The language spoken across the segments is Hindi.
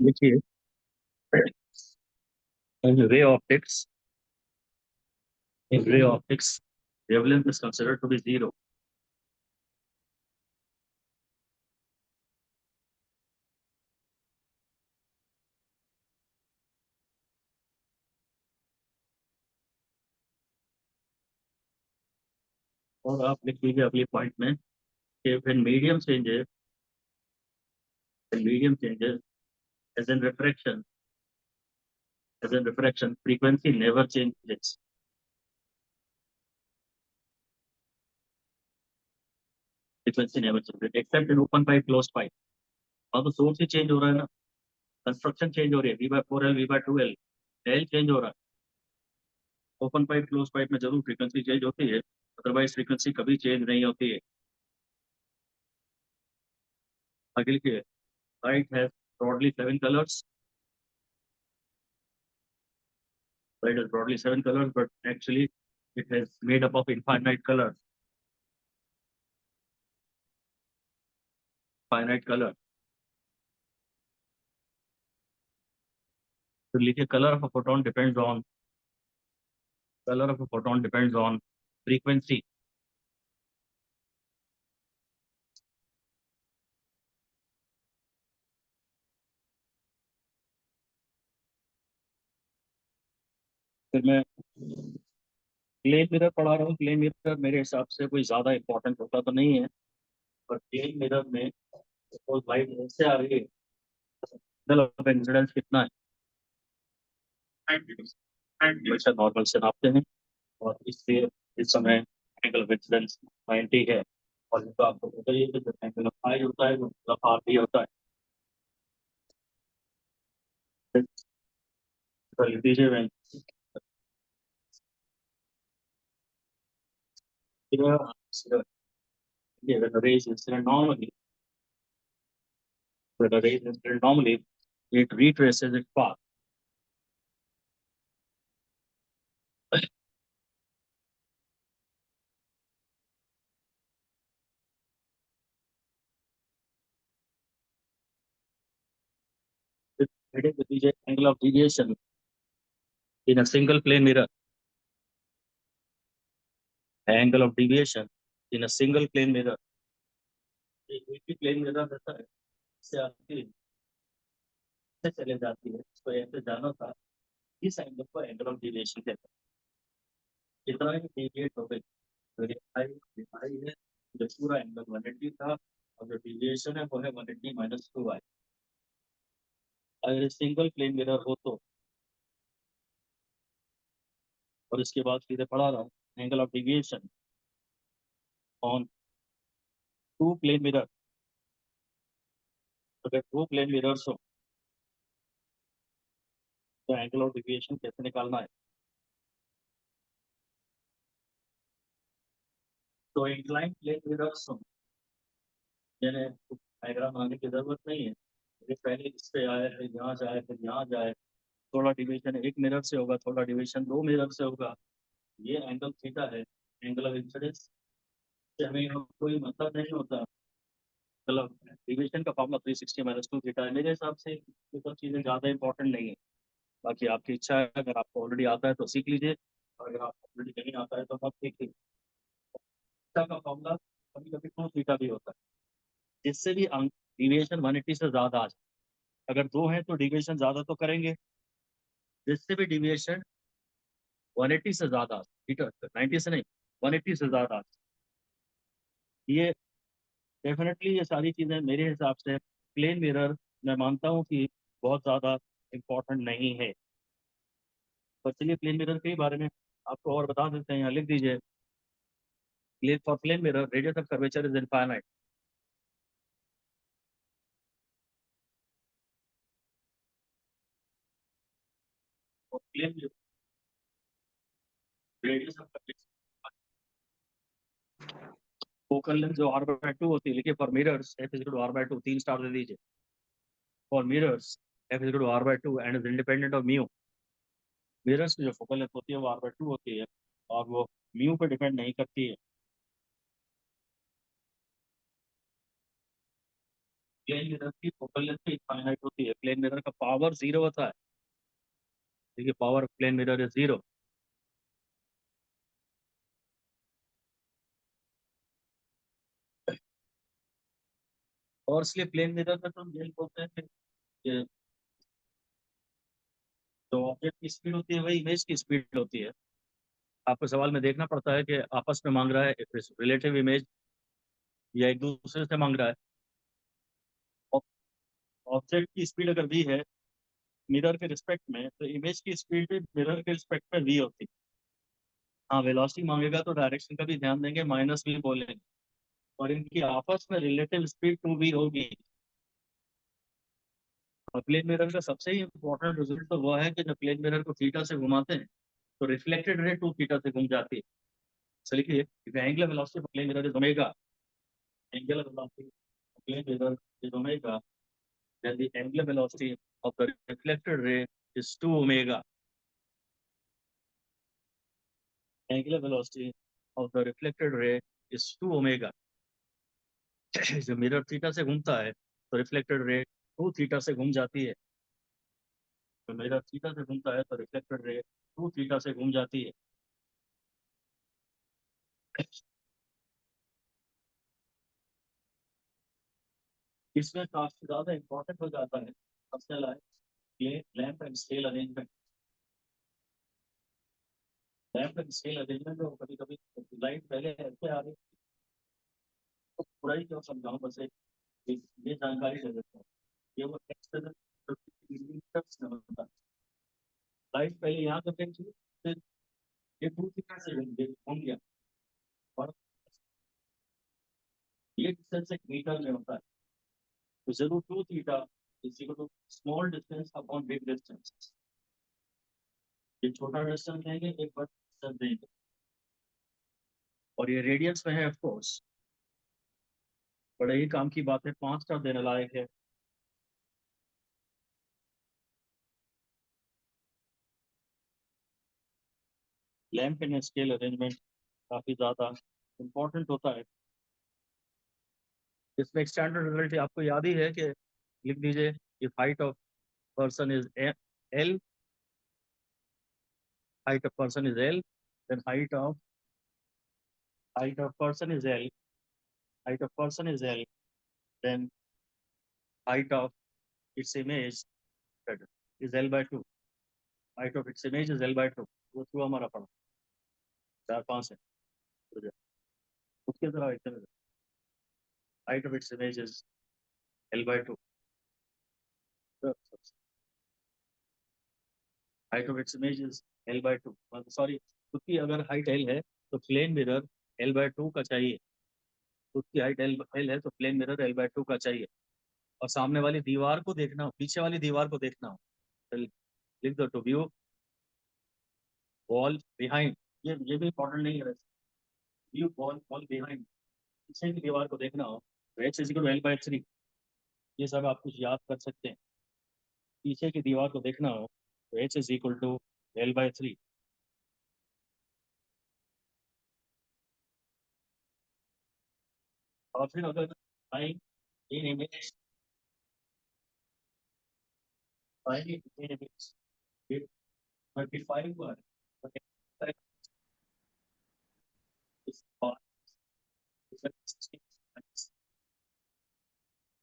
देखिए, in ray optics, in ray optics, wavelength is considered to be zero. और आप लिख लीजिए अगले पॉइंट में कि when medium changes as in refraction, frequency never changes. Frequency never changes except in open pipe, closed pipe. और तो सोर्स ही चेंज हो रहा है ना, कंस्ट्रक्शन चेंज हो रही है, V/4L, V/2L, L चेंज हो रहा है। ओपन पाइप, क्लोज पाइप में जरूर फ्रीक्वेंसी चेंज होती है, अदरवाइज फ्रीक्वेंसी कभी चेंज नहीं होती है। आगे लिखिए, light has broadly 7 colors. Light has broadly 7 colors, but actually it has made up of infinite colors. Finite color. तो लिखिए, color of a photon depends on frequency. फिर मैं प्लेन मिरर पढ़ा रहा हूँ। प्लेन मिरर मेरे हिसाब से कोई ज्यादा इंपॉर्टेंट होता तो नहीं है, पर प्लेन मिरर में लाइट से आ रही है, इंसिडेंस कितना है हमेशा नॉर्मल से नापते हैं, और इससे इस समय एंगल ऑफ इंसिडेंस 90 है। और तो आपको पता ही है कि जब एंगल ऑफ आई होता है वो मतलब आर भी होता है। तो लिख दीजिए, when the rays incident normally, it retraces its path. It is the angle of deviation in a single plane mirror. Angle of deviation in a single plane mirror. एक ही प्लेन मिरर रहता है, इससे आती है, इससे चले जाती है, इसको ऐसे जाना था, इस एंगल को एंगल ऑफ डेविएशन कहते हैं। कितना ही डेविएट हो गई, तो ये आई है, जो पूरा एंगल 180 था, और जो डेविएशन है वो है 180 - 2i। अगर सिंगल प्लेन मिरर हो तो, और इसके बाद सीधे पढ़ा रहा हूँ, angle of deviation on two plane mirror. अगर टू प्लेन मिरर्स हो तो एंगल ऑफ डेविएशन कैसे निकालना है? तो इंक्लाइन प्लेन मिरर्स हो, यानी डायग्राम आने की जरूरत नहीं है, ये पहले इस पे आए फिर यहाँ जाए फिर यहाँ जाए, थोड़ा डिवीजन एक मिरर से होगा, थोड़ा डिवीजन दो मिरर से होगा। ये एंगल थीटा है, एंगल ऑफ इंसिडेंस से हमें कोई मतलब नहीं होता। मतलब डिवीजन का फॉर्मूला 360 - 2 थीटा है। मेरे हिसाब से ये सब चीजें ज्यादा इंपॉर्टेंट नहीं है। बाकी आपकी इच्छा है, अगर आपको ऑलरेडी आता है तो सीख लीजिए, और अगर आपको ऑलरेडी नहीं आता है तो मत सीखिए। थीटा का फॉर्मूला कभी कभी 2 थीटा भी होता है, जिससे भी डिविएशन 180 से ज्यादा आ जाए। अगर दो है तो डिविएशन ज्यादा तो करेंगे, जिससे भी डिविएशन 180 से ज्यादा आ जाए, ठीक है, 90 से नहीं, 180 से ज्यादा आ जाए। ये डेफिनेटली ये सारी चीजें मेरे हिसाब से प्लेन मिरर, मैं मानता हूँ कि बहुत ज्यादा इम्पोर्टेंट नहीं है। तो चलिए प्लेन मिरर के बारे में आपको और बता देते हैं, यहाँ लिख दीजिए, for plane mirror radius of curvature is infinite. और plane radius of focal length जो r/2 होती है, लिखिए for mirrors f = r/2, 3 star दे दीजिए। For mirrors f = r/2 and is independent of mu. Mirrors की जो फोकल लेंथ होती है वो r/2 होती है, और वो म्यू पे डिपेंड नहीं करती है। प्लेन मिरर की फोकल लेंथ इनफाइनाइट होती है, प्लेन मिरर का पावर जीरो होता है। देखिए power plane mirror is zero. और इसलिए प्लेन मिरर में तो हम यही बोलते हैं कि जो ऑब्जेक्ट की स्पीड होती है वही इमेज की स्पीड होती है। आपको सवाल में देखना पड़ता है कि आपस में मांग रहा है रिलेटिव इमेज या एक दूसरे से मांग रहा है। ऑब्जेक्ट की स्पीड अगर वी है मिरर के रिस्पेक्ट में, तो इमेज की स्पीड भी मिरर के रिस्पेक्ट में वी होती है। हाँ वेलोसिटी मांगेगा तो डायरेक्शन का भी ध्यान देंगे, माइनस भी बोलेंगे, और इनकी आपस में रिलेटिव स्पीड टू वी होगी। और प्लेन मिरर का सबसे ही इंपॉर्टेंट रिजल्ट तो वह है कि जब प्लेन मिरर को थीटा से घुमाते हैं तो रिफ्लेक्टेड रे टू थीटा से घूम जाती है। चलिए लिखिए angular velocity of plane mirror is omega. Angular velocity of plane mirror is omega, then the angular velocity of the reflected ray is 2 omega. Angular velocity of the reflected ray is 2 omega. जब मिरर थीटा से घूमता है तो रिफ्लेक्टेड रे 2 थीटा से घूम जाती है। तो मिरर थीटा से घूमता है तो रिफ्लेक्टेड रे 2 थीटा से घूम जाती है। इसमें काफी ज्यादा इंपॉर्टेंट हो जाता है सबसे lamp and scale arrangement. Lamp and scale arrangement में कभी कभी लाइट पहले ऐसे आ रही, तो पूरा ही क्यों समझाऊं, बस ये जानकारी दे देता हूँ। ये वो एक्सटर्नल होता है। लाइट पहले यहाँ कर रही थी, फिर ये 2 थीटा से घूम गया, और ये डिस्टेंस एक मीटर में होता है। तो जरूर 2 theta is equal to small distance upon big distance. ये छोटा डिस्टेंस देंगे, एक बड़ा डिस्टेंस देंगे, और ये रेडियंस में है ऑफ कोर्स। बड़े ही काम की बात है, 5 का देने लायक है। लैंप इन स्केल अरेंजमेंट काफी ज्यादा इंपॉर्टेंट होता है। इसमें एक स्टैंडर्ड रिजल्ट आपको याद ही है कि लिख दीजिए, if height of person is L, height of person is L, then height of person is L, height of person is L, then height of its image is L by 2. Height of its image is L by 2. वो थ्रू हमारा पड़ा 4 5 है। उसके तरह इतना height of its image is L by 2. Height of its image is L by 2, sorry, उसकी अगर हाइट L है तो प्लेन मिरर L by 2 का चाहिए। उसकी हाइट L है तो प्लेन मिरर L by 2 का चाहिए। और सामने वाली दीवार को देखना हो, पीछे वाली दीवार को देखना हो, तो लिख दो टू व्यू वॉल बिहाइंड। ये भी इंपॉर्टेंट नहीं है वैसे। व्यू वॉल वॉल बिहाइंड, पीछे की दीवार को देखना हो तो H is equal to L/3। ये सब आप कुछ याद कर सकते हैं। पीछे की दीवार को देखना हो तो H is equal to L/3। और फिर अगर time in image, time in image 25 हुआ है, तो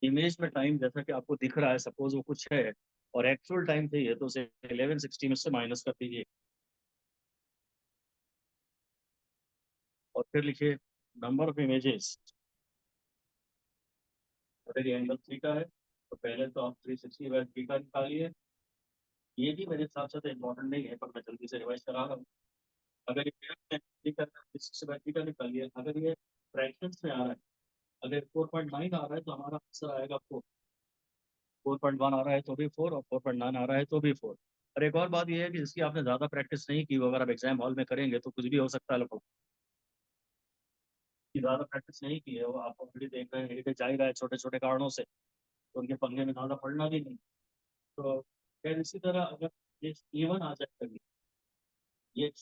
इमेज में टाइम जैसा कि आपको दिख रहा है, सपोज वो कुछ है और एक्चुअल टाइम चाहिए तो उसे 1160 में से माइनस कर दीजिए, और फिर लिखिए नंबर ऑफ इमेजेस। अगर ये एंगल थीटा है तो पहले तो आप 360 बाय थीटा निकालिए। ये भी मेरे हिसाब से तो इम्पोर्टेंट नहीं है, पर मैं जल्दी से रिवाइज करा रहा हूँ। अगर ये थीटा 360 बाय थीटा निकालिए, अगर ये फ्रैक्शंस में आ रहा है, अगर 4.9 आ रहा है तो हमारा आंसर आएगा 4। 4.1 आ रहा है तो भी 4, और 4.9 आ रहा है तो भी 4। और एक और बात यह है कि जिसकी आपने ज्यादा प्रैक्टिस नहीं की, वो अगर आप एग्जाम हॉल में करेंगे तो कुछ भी हो सकता है। लोगों की ज्यादा प्रैक्टिस नहीं की है, वो आप ऑलरेडी देख रहे हैं हिट जा ही रहा है छोटे छोटे कारणों से, तो उनके पंगे में ज्यादा पड़ना भी नहीं। तो फिर इसी तरह अगर ये इवन आ जाए कभी, ये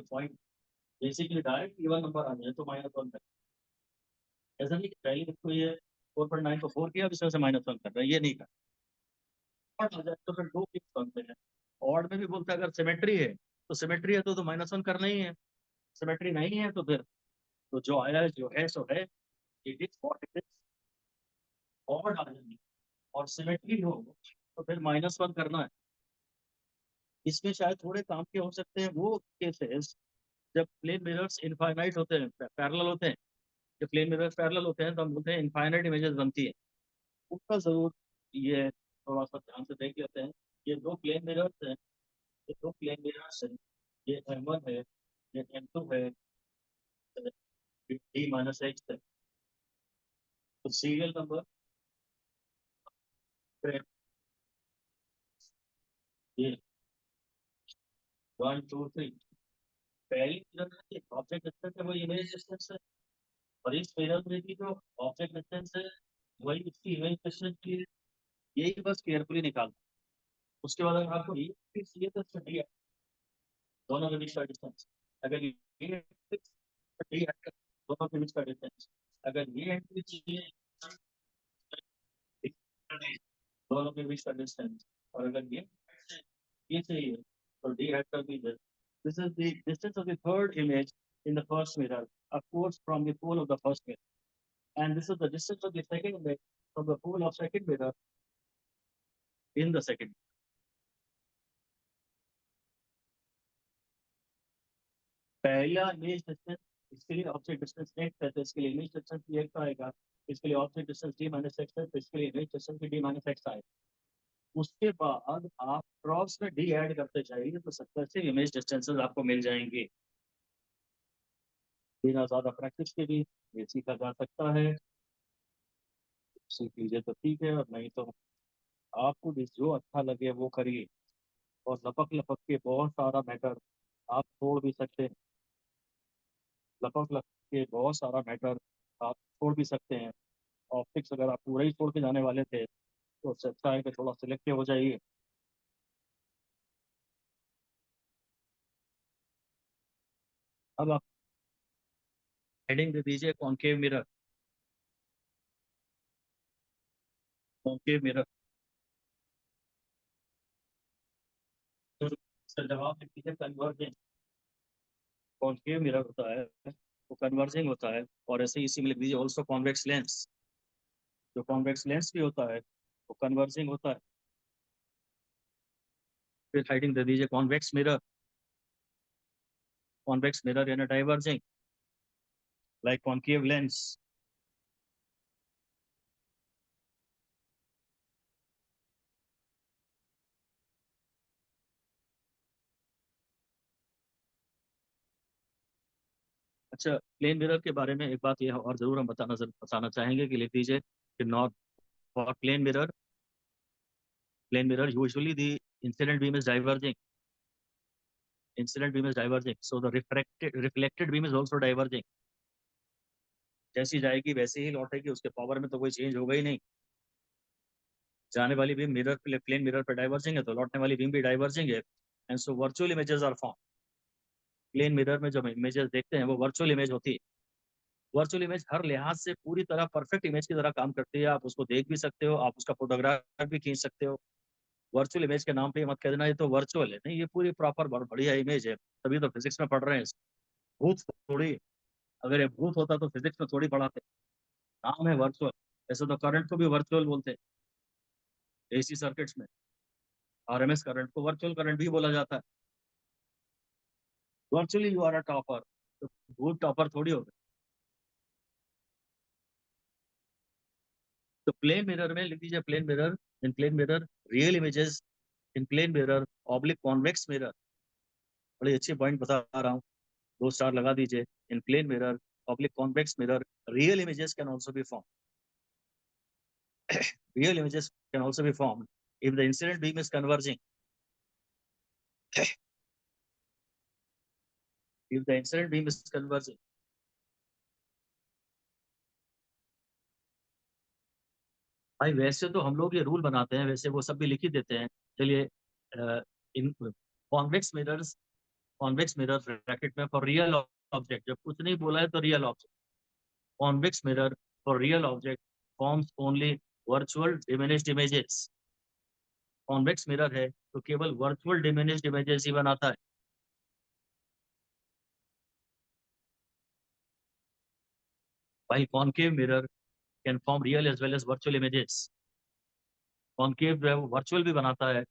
point basically direct even number आ जाए तो -1 है। ऐसा नहीं कि पहले इसको ये 4.9 को 4 किया, अब इसमें से -1 कर रहा है, ये नहीं कर। ऑड आ जाए तो फिर 2 केस बनते हैं। ऑड में भी बोलता है अगर सिमेट्री है तो सिमेट्री है तो -1 करना ही है, सिमेट्री नहीं है तो फिर तो जो आया है जो है सो है, it is what it is. Odd आ जाएगी और सिमेट्री हो तो फिर -1 करना है। इसमें शायद थोड़े काम के हो सकते हैं वो केसेस जब प्लेन मिरर्स इनफाइनाइट होते हैं, पैरेलल होते हैं। जब प्लेन मिरर्स पैरेलल होते हैं तो हम बोलते हैं इनफाइनाइट इमेजेस बनती है। उसका जरूर ये थोड़ा सा ध्यान से देख लेते हैं। ये दो प्लेन मिरर्स हैं, ये दो प्लेन मिरर्स हैं, ये M1 है, ये M2 है, D-X है। तो सीरियल नंबर ये 1 2 3, पहली मिरर ऑब्जेक्ट डिस्टेंस है वो इमेज डिस्टेंस है, और इस मिरर में भी जो ऑब्जेक्ट डिस्टेंस है वही उसकी इमेज डिस्टेंस की है। यही बस केयरफुली निकालना। उसके बाद अगर आपको ये चाहिए तो डी है, दोनों के बीच का डिस्टेंस। अगर ये डी है दोनों के बीच का डिस्टेंस। अगर ये एंट्री चाहिए दोनों के बीच का डिस्टेंस, और अगर ये चाहिए तो डी हैट का भी this is the distance of the third image in the first mirror, of course, from the pole of the first mirror. And this is the distance of the second image from the pole of second mirror in the second. पहला इमेज डिस्टेंस, इसके लिए ऑब्जेक्ट डिस्टेंस x है तो इसके लिए इमेज डिस्टेंस भी x आएगा। इसके लिए ऑब्जेक्ट डिस्टेंस d-x है तो इसके लिए इमेज डिस्टेंस भी d-x आएगा। उसके बाद आप क्रॉस में d ऐड करते जाइए तो 70 से इमेज डिस्टेंसेस आपको मिल जाएंगे। बिना ज्यादा प्रैक्टिस के भी ये सीखा जा सकता है। सीख लीजिए तो ठीक है, और नहीं तो आपको भी जो अच्छा लगे वो करिए। और लपक लपक के बहुत सारा मैटर आप छोड़ भी सकते हैं। लपक लपक के बहुत सारा मैटर आप छोड़ भी सकते हैं। ऑप्टिक्स अगर आप पूरा ही छोड़ के जाने वाले थे तो उससे अच्छा है कि थोड़ा सिलेक्टिव हो जाइए। अब आप हेडिंग दे दीजिए कॉन्केव मिरर। कॉन्केव मिरर तो सर जवाब लिख दीजिए कन्वर्जेंट। कॉन्केव मिरर होता है वो कन्वर्जिंग होता है, और ऐसे ही इसी में लिख दीजिए ऑल्सो कॉन्वेक्स लेंस। जो कॉन्वेक्स लेंस भी होता है वो कन्वर्जिंग होता है। फिर हेडिंग दे दीजिए कॉन्वेक्स मिरर। कॉन्वेक्स मिरर यानी डाइवर्जिंग लाइक कॉन्केव लेंस। अच्छा, प्लेन मिरर के बारे में एक बात यह और जरूर हम बताना चाहेंगे कि लिख दीजिए कि not for plane mirror usually the incident beam is diverging. Incident beam is diverging so the reflected beam is also diverging. जैसी जाएगी वैसे ही लौटेगी, उसके पावर में तो कोई चेंज होगा ही नहीं। जाने वाली बीम मिरर प्लेन मिरर पर डाइवर्जिंग है तो लौटने वाली बीम भी डाइवर्जिंग है। And so virtual images are form. Plane mirror में जो इमेजेस देखते हैं वो वर्चुअल इमेज होती है। वर्चुअल इमेज हर लिहाज से पूरी तरह परफेक्ट इमेज की तरह काम करती है। आप उसको देख भी सकते हो, आप उसका फोटोग्राफ भी खींच सकते हो। वर्चुअल इमेज के नाम पे मत कह देना ये तो वर्चुअल है, नहीं, ये पूरी प्रॉपर बढ़िया इमेज है, तभी तो फिजिक्स में पढ़ रहे हैं। भूत थोड़ी, अगर ये भूत होता तो फिजिक्स में थोड़ी पढ़ाते। नाम है वर्चुअल। ऐसे तो करंट को भी वर्चुअल बोलते हैं एसी सर्किट्स में। आरएमएस करंट को वर्चुअल करंट भी बोला जाता है। Virtually you are a topper, तो भूत टॉपर थोड़ी हो गए। तो प्लेन मिरर में लिख दीजिए plane mirror, in plane mirror real images, in plane mirror oblique convex mirror. बड़ी अच्छी पॉइंट बता रहा हूँ, 2 स्टार लगा दीजिए। In plane mirror oblique convex mirror real images can also be formed. Real images can also be formed if the incident beam is converging. If the incident beam is converging. भाई वैसे तो हम लोग ये रूल बनाते हैं, वैसे वो सब भी लिख ही देते हैं। चलिए, in convex mirrors, convex mirror bracket में फॉर रियल ऑब्जेक्ट, जब कुछ नहीं बोला है तो real object, convex mirror for real object forms only virtual diminished images. Convex mirror है तो केवल वर्चुअल डिमिनिश्ड इमेजेस ही बनाता है। while concave mirror can form real as well as virtual images। Concave जो है वो वर्चुअल भी बनाता है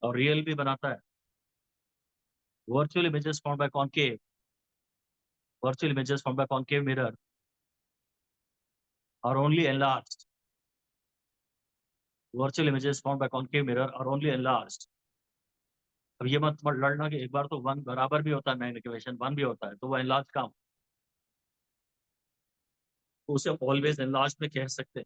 और रियल भी बनाता है। virtual images formed by concave virtual images formed by concave mirror are only enlarged। virtual images formed by concave mirror are only enlarged। अब ये मत लड़ना कि एक बार तो वन बराबर भी होता है, मैग्निफिकेशन वन भी होता है, तो वो एनलार्ज काम, तो उसे ऑलवेज एनलार्ज में कह सकते हैं।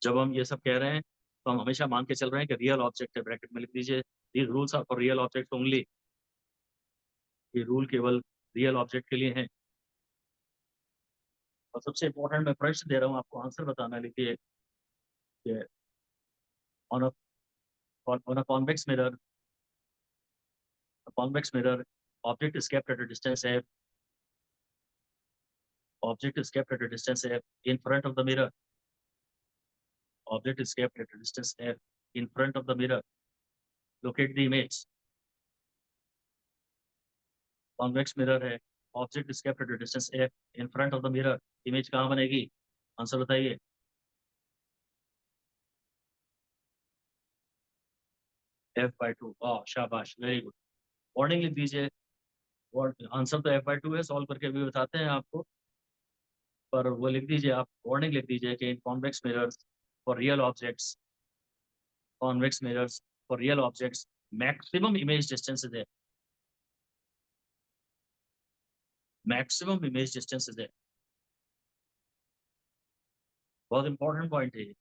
जब हम ये सब कह रहे हैं तो हम हमेशा मान के चल रहे हैं कि रियल ऑब्जेक्ट है, ब्रैकेट में लिख दीजिए these rules are for real object only. ये रूल केवल रियल ऑब्जेक्ट के लिए हैं। और सबसे इंपॉर्टेंट मैं प्रश्न दे रहा हूँ, आपको आंसर बताना, लिखिए कि on a convex mirror, a convex mirror, object is kept at a distance f, object is kept at a distance f in front of the mirror, object is kept at a distance f in front of the mirror, locate the image। convex mirror है, object is kept at a distance f in front of the mirror, image कहाँ बनेगी, आंसर बताइए। f/2। शाबाश, वेरी गुड। वार्निंग लिख दीजिए। आंसर तो f/2 है, सॉल्व करके भी बताते हैं आपको, पर वो लिख दीजिए आप, वार्निंग लिख दीजिए कि in convex mirrors for real objects, convex mirrors for real objects, maximum image distance is there, maximum image distance is there। बहुत इंपॉर्टेंट पॉइंट है ये,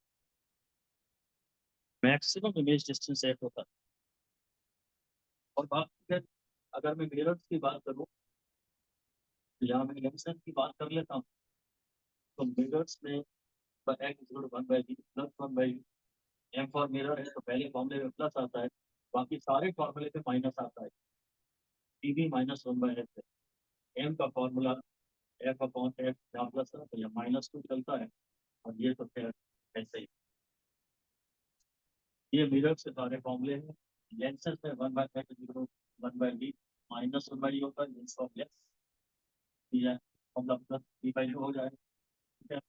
मैक्सिमम इमेज डिस्टेंस है होता है। और बात अगर मैं मिरर्स की बात करूं, यहाँ मैं लेंसेज की बात कर लेता हूँ, तो मिरर्स में x = 1/b plus 1/b, M for mirror है तो पहले फॉर्मूले में प्लस आता है, बाकी सारे फॉर्मूले पे माइनस आता है, pb -1/f है। एम का फॉर्मूला f/f, यहाँ प्लस है तो यहाँ -2 चलता है, और ये तो फिर ऐसे ही। ये मिरर से सारे फॉर्मूले हैं। लेंसेज में 1/f=1/b -1/e होता है, लेंस ऑफ लेंस ये फॉर्मूला प्लस b/2 हो जाएगा, ठीक है।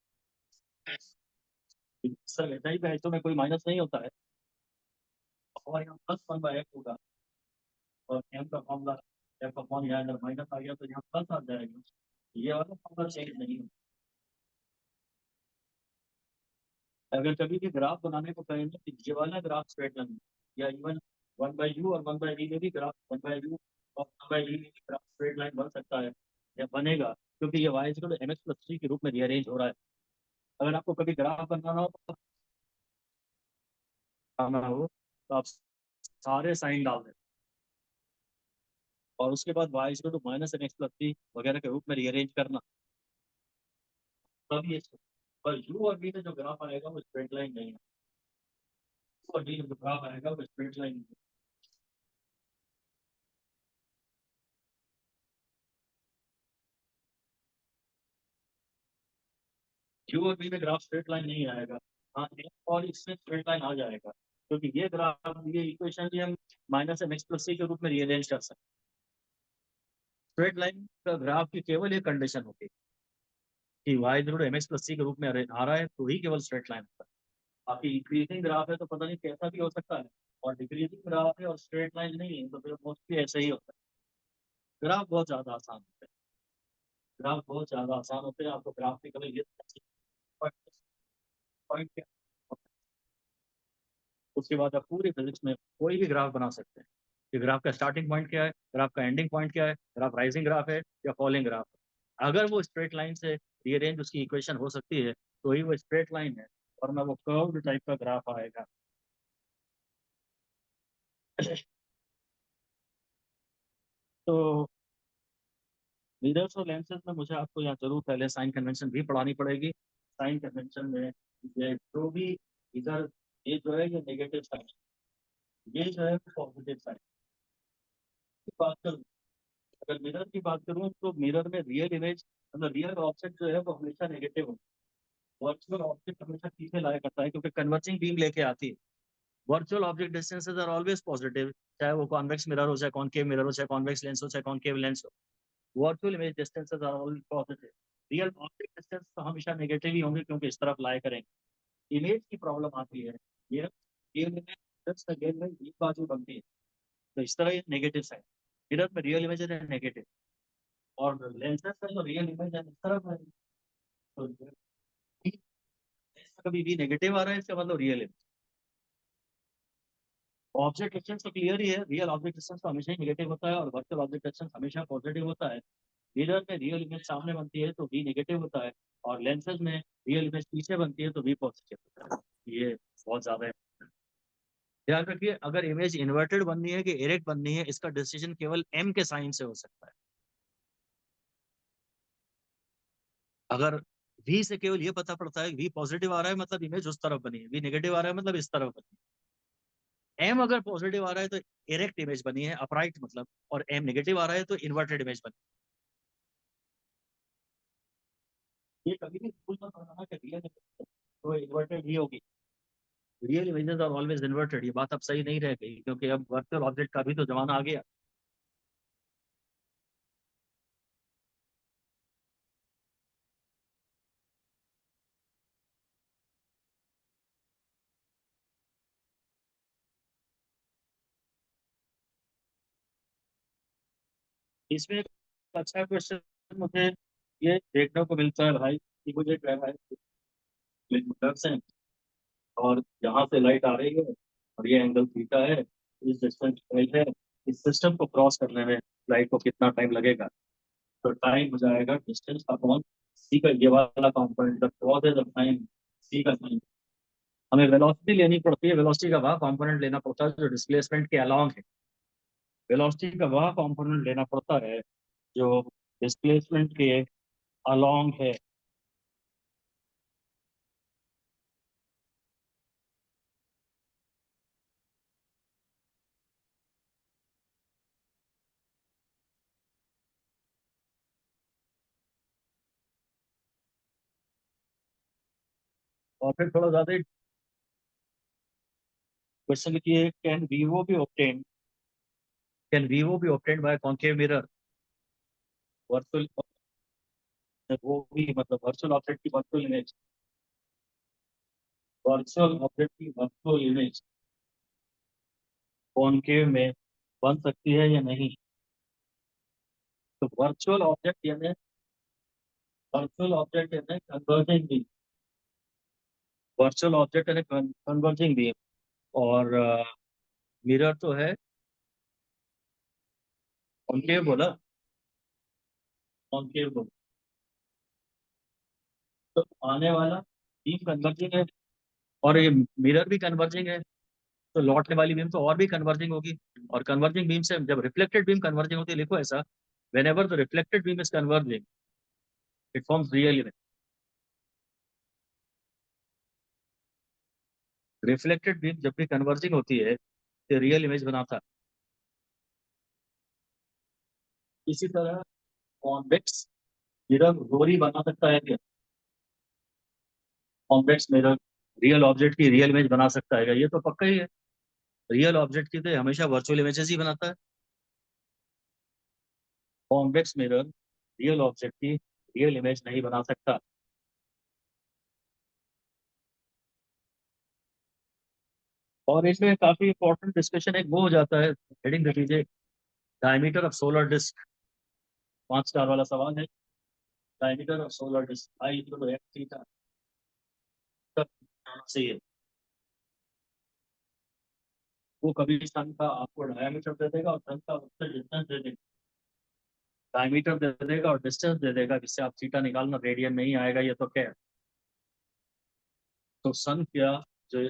सर ऐसा ही तो में कोई माइनस नहीं होता है, और यहाँ प्लस 1/f होगा, और m का फॉर्मूला f/, यहाँ अगर माइनस आ गया तो यहाँ प्लस आ जाएगा, ये वाला फॉर्मूला चेंज नहीं होता। अगर कभी भी ग्राफ बनाने को कहेंगे तो ये वाला ग्राफ स्ट्रेट लाइन, या इवन 1/u और 1/e में भी ग्राफ 1/u और 1/e में भी ग्राफ स्ट्रेट लाइन बन सकता है या बनेगा, क्योंकि ये y=mx+3 के रूप में रीअरेंज हो रहा है। अगर आपको कभी ग्राफ बनाना हो तो आप सारे साइन डाल दें और उसके बाद y=-mx+3 वगैरह के रूप में रीअरेंज करना, तब ये। पर u और v में जो ग्राफ आएगा वो स्ट्रेट लाइन नहीं है, u और v में जो ग्राफ आएगा वो स्ट्रेट लाइन नहीं है। क्यू और बी में ग्राफ स्ट्रेट लाइन नहीं आएगा, हाँ और इसमें स्ट्रेट लाइन आ जाएगा, क्योंकि ये ग्राफ, ये इक्वेशन भी हम -mx+c के रूप में रिअरेंज कर सकते हैं। स्ट्रेट लाइन का ग्राफ की केवल एक कंडीशन होती है कि y=mx+c के रूप में आ रहा है तो ही केवल स्ट्रेट लाइन होता है। बाकी इंक्रीजिंग ग्राफ है तो पता नहीं कैसा भी हो सकता है, और डिक्रीजिंग ग्राफ है और स्ट्रेट लाइन नहीं है तो फिर मोस्टली ऐसे ही होता है। ग्राफ बहुत ज्यादा आसान होते हैं, ग्राफ बहुत ज्यादा आसान होते हैं, आपको ग्राफ की कभी ये पॉइंट, उसके बाद आप पूरी फिजिक्स में कोई भी ग्राफ बना सकते हैं कि ग्राफ का स्टार्टिंग पॉइंट क्या है, ग्राफ का एंडिंग पॉइंट क्या है, ग्राफ राइजिंग ग्राफ है या फॉलिंग ग्राफ है। अगर वो स्ट्रेट लाइन से रीअरेंज उसकी इक्वेशन हो सकती है तो ही वो स्ट्रेट लाइन है, वरना वो कर्व्ड टाइप का ग्राफ आएगा। तो मिरर्स और लेंसेज में मुझे आपको यहाँ जरूर पहले साइन कन्वेंशन भी पढ़ानी पड़ेगी। साइन कन्वेंशन में ये जो भी, इधर ये जो है ये नेगेटिव साइन, ये जो है पॉजिटिव साइन की बात करूँ अगर मिरर की बात करूं तो मिरर में रियल इमेज मतलब रियल ऑब्जेक्ट जो है वो हमेशा नेगेटिव होता है, वर्चुअल ऑब्जेक्ट हमेशा पीछे लाया करता है क्योंकि कन्वर्जिंग बीम लेके आती है। Virtual object distances are always positive, चाहे वो कॉन्वेक्स मिरर हो, चाहे कॉनकेव मिरर हो, चाहे कॉन्वेक्स लेंस हो, चाहे कॉनकेव लेंस हो। Virtual image distances are always positive. Real object distance तो हमेशा नेगेटिव ही होंगे क्योंकि इस तरफ लाए करेंगे। इमेज की प्रॉब्लम आती है, ये रियल इमेज जस्ट अगेन में एक बाजू बनती है, तो इस तरह ये नेगेटिव साइड। मिरर में रियल इमेज है नेगेटिव, और लेंसेज में जो रियल इमेज है इस तरफ है, तो कभी भी नेगेटिव आ रहा है इसका मतलब रियल इमेज। ऑब्जेक्ट डिस्टेंस तो क्लियर ही है, रियल ऑब्जेक्ट डिस्टेंस तो हमेशा ही नेगेटिव होता है और वर्चुअल ऑब्जेक्ट डिस्टेंस हमेशा पॉजिटिव होता है। मिरर में रियल इमेज सामने बनती है तो वी नेगेटिव होता है, और लेंसेज में रियल इमेज पीछे बनती है तो वी पॉजिटिव होता है। ये बहुत ज्यादा है। ध्यान रखिए, अगर इमेज इन्वर्टेड बननी है कि इरेक्ट बननी है, इसका डिसीजन केवल एम के साइन से हो सकता है। अगर वी से केवल ये पता पड़ता है वी पॉजिटिव आ रहा है मतलब इमेज उस तरफ बनी है, वी नेगेटिव आ रहा है मतलब इस तरफ बनी है। एम अगर पॉजिटिव आ रहा है तो इरेक्ट इमेज बनी है, अपराइट मतलब, और एम नेगेटिव आ रहा है तो इन्वर्टेड इमेज बनी है। ये कभी भी भूल मत करना कि रियल तो इन्वर्टेड ही होगी। Real images are always inverted, ये बात अब सही नहीं रह गई क्योंकि अब वर्चुअल ऑब्जेक्ट का भी तो जमाना आ गया। इसमें एक अच्छा क्वेश्चन मुझे ये देखने को मिलता है भाई कि मुझे कह रहा है से और यहाँ से लाइट आ रही है और ये एंगल थीटा है, इस डिस्टेंस एल है, इस सिस्टम को क्रॉस करने में लाइट को कितना टाइम लगेगा? तो टाइम हो जाएगा डिस्टेंस अपॉन सी का ये वाला component, the cross is the time, C का टाइम। हमें वेलोसिटी लेनी पड़ती है, वेलोसिटी का वह कंपोनेंट लेना पड़ता है जो डिस्प्लेसमेंट के अलोंग है। वेलोसिटी का वह कंपोनेंट लेना पड़ता है जो डिस्प्लेसमेंट के अलोंग है। और फिर थोड़ा ज्यादा क्वेश्चन लिखिए, can Vivo B obtained by concave mirror? Virtual, वो भी मतलब वर्चुअल ऑब्जेक्ट की वर्चुअल इमेज, वर्चुअल ऑब्जेक्ट की वर्चुअल इमेज कॉन्केव में बन सकती है या नहीं? तो वर्चुअल ऑब्जेक्ट यानी कन्वर्जिंग बीम, वर्चुअल ऑब्जेक्ट यानी कन्वर्जिंग बीम, और मिरर तो है कॉन्केव बोला, कॉन्केव बोला, तो आने वाला बीम कन्वर्जिंग है और ये मिरर भी कन्वर्जिंग है, तो लौटने वाली बीम तो और भी कन्वर्जिंग होगी। और कन्वर्जिंग बीम से जब रिफ्लेक्टेड बीम कन्वर्जिंग होती है, लिखो ऐसा, when ever the reflected beam is converging it forms real image. Reflected beam जब भी कन्वर्जिंग होती है तो रियल इमेज बनाता है। इसी तरह कॉन्वेक्स मिरर रोरी बना सकता है क्या? कॉन्वेक्स मिरर रियल ऑब्जेक्ट की रियल इमेज बना सकता है क्या? ये तो पक्का ही है, रियल ऑब्जेक्ट की तो हमेशा वर्चुअल इमेजेस ही बनाता है। कॉन्वेक्स मिरर रियल ऑब्जेक्ट की रियल इमेज नहीं बना सकता। और इसमें काफी इंपॉर्टेंट डिस्कशन एक वो हो जाता है, हेडिंग दे दीजिए, diameter of solar disc. 5 star वाला सवाल है, diameter of solar disc I equal to X theta, सही है। वो कभी सन का आपको डायमीटर दे देगा और सन का उससे डिस्टेंस दे देगा, डायमीटर दे देगा और डिस्टेंस दे देगा, जिससे आप थीटा निकालना, रेडियन नहीं आएगा, ये तो क्या है। तो सन क्या, जो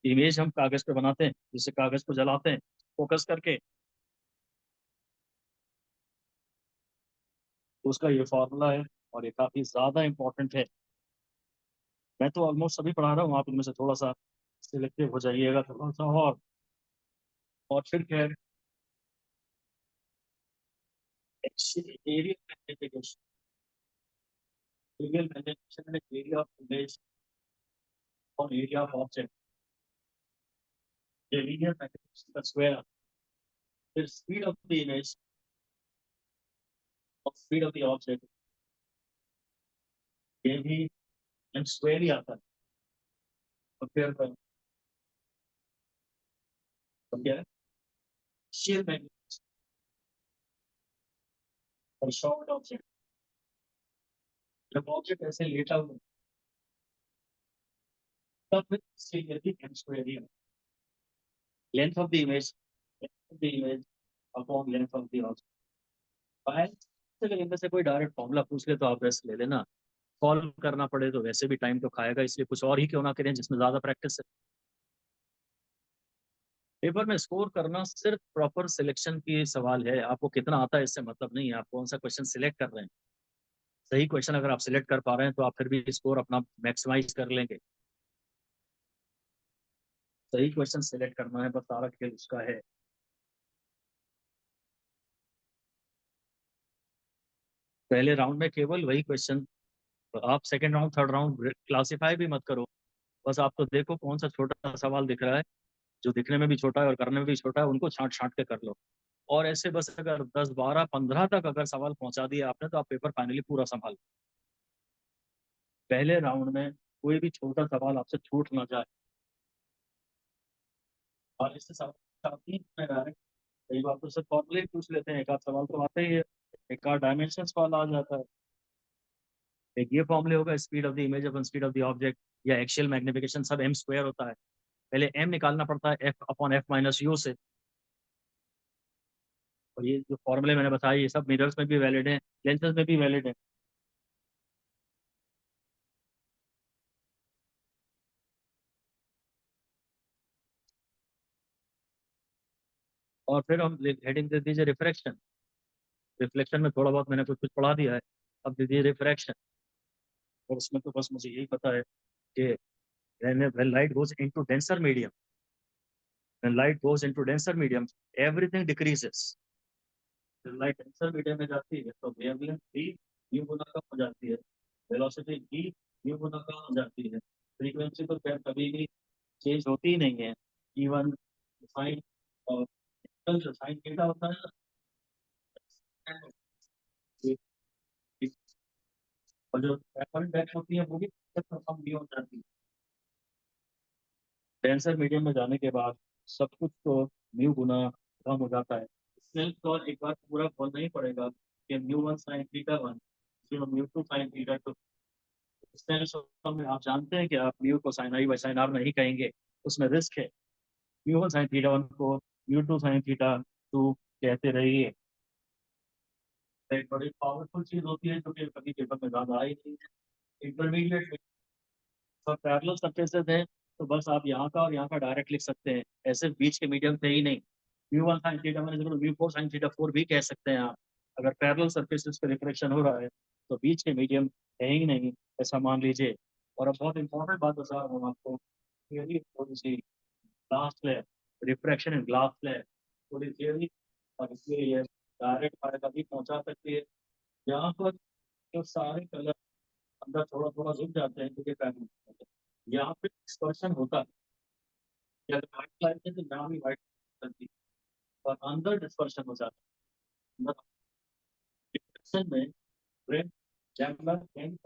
इमेज हम कागज पे बनाते हैं, जिससे कागज को जलाते हैं फोकस करके, तो उसका ये फॉर्मूला है और ये काफी ज्यादा इंपॉर्टेंट है। मैं तो ऑलमोस्ट सभी पढ़ा रहा हूँ, आप इनमें से थोड़ा सा सिलेक्टिव हो जाइएगा थोड़ा सा। और फिर खैर एरियल मैग्निफिकेशन, एरियल मैग्निफिकेशन में एरिया ऑफ इमेज और एरिया ऑफ ऑब्जेक्ट, ये लीनियर मैग्निफिकेशन का स्क्वायर, फिर स्पीड ऑफ द इमेज और स्पीड ऑफ द ऑब्जेक्ट, ये भी एम स्क्वायर ही आता है। तो फिर तो क्या है, shear magnetism और शॉर्ट ऑब्जेक्ट, जब ऑब्जेक्ट ऐसे लेटा हुआ तब फिर इसके लिए भी एम स्क्वायर ही length of the image, length of the image upon length of the object. अगर इनमें से कोई डायरेक्ट फॉर्मूला पूछ ले तो आप वैसे ले लेना, सॉल्व करना पड़े तो वैसे भी टाइम तो खाएगा, इसलिए कुछ और ही क्यों ना करें जिसमें ज्यादा प्रैक्टिस है। पेपर में स्कोर करना सिर्फ प्रॉपर सिलेक्शन की सवाल है, आपको कितना आता है इससे मतलब नहीं है, आप कौन सा क्वेश्चन सिलेक्ट कर रहे हैं। सही क्वेश्चन अगर आप सिलेक्ट कर पा रहे हैं तो आप फिर भी स्कोर अपना मैक्सिमाइज कर लेंगे। सही क्वेश्चन सिलेक्ट करना है, बस सारा खेल उसका है। पहले राउंड में केवल वही क्वेश्चन, तो आप second round third round classify भी मत करो, बस आप तो देखो कौन सा छोटा सवाल दिख रहा है, जो दिखने में भी छोटा है और करने में भी छोटा है, उनको छांट छांट के कर लो। और ऐसे बस अगर 10 12 15 तक अगर सवाल पहुंचा दिया आपने तो आप पेपर फाइनली पूरा संभाल। पहले राउंड में कोई भी छोटा सवाल आपसे छूट ना जाए, और इससे साथ ही में डायरेक्ट कई बार तो सिर्फ फॉर्मूले पूछ लेते हैं, एक आध सवाल तो आते ही है, एक आध डायमेंशन सवाल आ जाता है। एक ये फॉर्मूले होगा speed of the image upon speed of the object या एक्शियल मैग्निफिकेशन, सब एम स्क्वायर होता है। पहले एम निकालना पड़ता है F upon F minus you से। और ये जो फॉर्मूले मैंने बताया ये सब मिरर्स में भी वैलिड है, लेंसेज में भी वैलिड है। और फिर हम हेडिंग दे दीजिए रिफ्रैक्शन। रिफ्लेक्शन में थोड़ा बहुत मैंने कुछ कुछ पढ़ा दिया है, अब दे दीजिए रिफ्रैक्शन। और उसमें तो बस मुझे यही पता है कि when light goes into denser medium, when light goes into denser medium, everything decreases। जब लाइट डेंसर मीडियम में जाती है तो वेवलेंथ भी न्यू गुना कम हो जाती है, वेलोसिटी भी न्यू गुना कम हो जाती है, फ्रीक्वेंसी तो खैर कभी भी चेंज होती ही नहीं है। इवन साइन और जो साइन थीटा होता है ना, और जो एपल बैक होती है वो भी कम नहीं हो जाती है। डेंसर मीडियम में जाने के बाद सब कुछ तो न्यू गुना कम हो जाता है। सेल्फ तो एक बार पूरा बोलना ही पड़ेगा कि mu one sine theta one, mu two sine theta two. Self में आप जानते हैं कि आप म्यू को sine i by sine r नहीं कहेंगे, उसमें रिस्क है। Mu one sine theta one को mu two sine theta two कहते रहिए। एक बड़ी पावरफुल चीज होती है जो कि कभी पेपर में ज्यादा आई नहीं है, इंटरमीडिएट। और पैरेलल सरफेसेस है तो बस आप यहाँ का और यहाँ का डायरेक्ट लिख सकते हैं, ऐसे बीच के मीडियम थे ही नहीं। Mu one sine theta one mu four sine theta four भी कह सकते हैं आप, अगर पैरेलल सरफेसेस पे रिफ्लेक्शन हो रहा है तो बीच के मीडियम है ही नहीं, ऐसा मान लीजिए। और अब बहुत इंपॉर्टेंट बात बता रहा हूँ आपको, थियरी थोड़ी सी glass slab, refraction in glass slab, थोड़ी थियरी। और इसलिए ये डायरेक्ट हमारे तक भी पहुंचा सकती है। यहाँ पर जो सारे कलर अंदर थोड़ा थोड़ा रुक जाते हैं क्योंकि पैटर्न यहाँ पे डिस्पर्शन होता है, या व्हाइट लाइट है तो यहाँ भी व्हाइट करती है, और अंदर डिस्पर्शन हो जाता है। अंदर डिस्पर्शन में red jammer and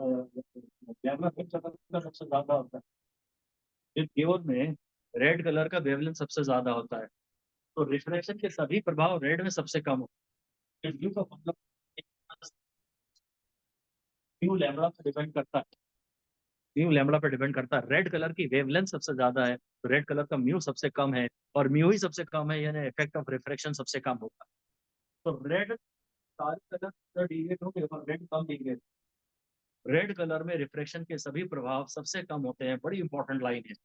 jammer red colour का सबसे ज्यादा होता है, फिर प्योर में रेड कलर का वेवलेंथ सबसे ज्यादा होता है। तो रिफ्लेक्शन के सभी प्रभाव रेड में सबसे कम होते हैं। व्यू का मतलब व्यू लैम्बडा पर डिपेंड करता है, म्यू लैम्बडा पर डिपेंड करता है। रेड कलर की वेवलेंथ सबसे ज्यादा है तो रेड कलर का म्यू सबसे कम है, और म्यू ही सबसे कम है यानी इफेक्ट ऑफ रिफ्लेक्शन सबसे कम होगा। तो रेड सारे कलर डिग्रेड होंगे और रेड कम डिग्रेड। रेड कलर में रिफ्लेक्शन के सभी प्रभाव सबसे कम होते हैं, बड़ी इंपॉर्टेंट लाइन है।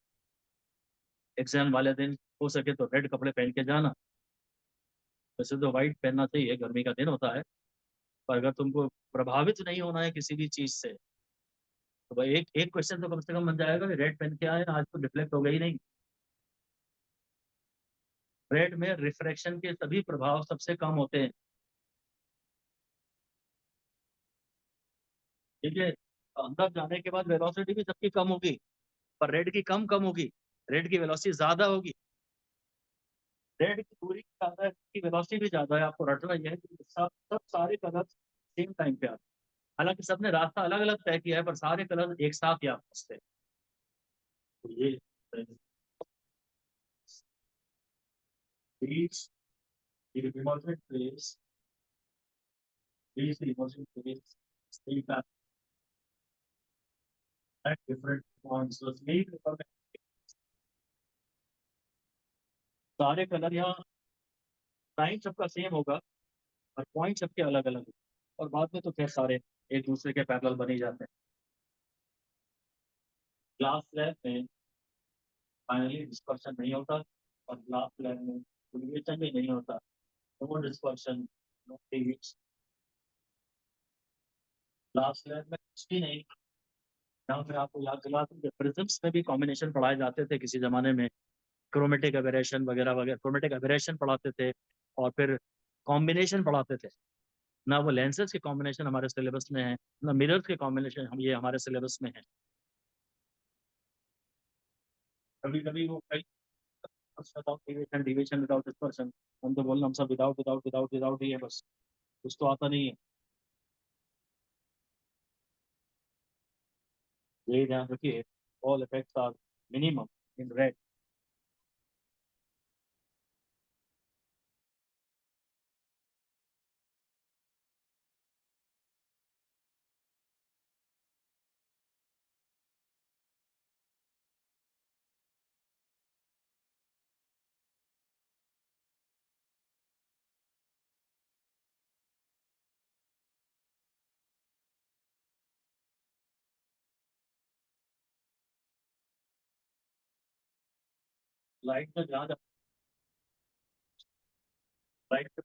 एग्जाम वाले दिन हो सके तो रेड कपड़े पहन के जाना, वैसे तो व्हाइट पहनना चाहिए, गर्मी का दिन होता है, पर अगर तुमको प्रभावित नहीं होना है किसी भी चीज से तो भाई एक एक क्वेश्चन तो कम से कम बन जाएगा कि रेड पहन के आए आज तो डिफ्लेक्ट हो गई नहीं। रेड में रिफ्रैक्शन के सभी प्रभाव सबसे कम होते हैं। ठीक है, अंदर जाने के बाद वेलोसिटी भी सबकी कम होगी, पर रेड की कम कम होगी, रेड की वेलोसिटी ज्यादा होगी। रेड की दूरी ज्यादा है, की वेलोसिटी भी ज्यादा है। आपको रटना यह है कि सब सारे कलर सेम टाइम पे आते हैं। हालांकि सबने रास्ता अलग अलग तय किया है, पर सारे कलर एक साथ ही आप पहुंचते हैं। तो ये these the emergent place, these emergent place stay back at different points. So यही सारे कलर यहाँ टाइम सबका सेम होगा, और पॉइंट सबके अलग अलग, और बाद में तो खैर सारे एक दूसरे के पैरेलल बन ही जाते हैं। ग्लास स्लैब में फाइनली डिस्पर्शन नहीं होता, और ग्लास स्लैब में कोलिगेशन भी नहीं होता। No dispersion, no cleavage. Glass slab में कुछ भी नहीं। यहाँ पे आपको याद दिला दूं कि प्रिज्म्स में भी कॉम्बिनेशन पढ़ाए जाते थे किसी जमाने में, क्रोमेटिक एबरेशन वगैरह वगैरह, क्रोमेटिक एबरेशन पढ़ाते थे, और फिर कॉम्बिनेशन पढ़ाते थे। ना वो लेंसेज के कॉम्बिनेशन हमारे सिलेबस में है, ना मिरर्स के कॉम्बिनेशन हम ये हमारे सिलेबस में है। कभी कभी वो कई without deviation, deviation without dispersion, हम तो बोलना हम सब विदाउट विदाउट विदाउट विदाउट ही है बस, कुछ तो आता नहीं है। यही ध्यान रखिए, all effects are minimum in red. Light में जहाँ लाइट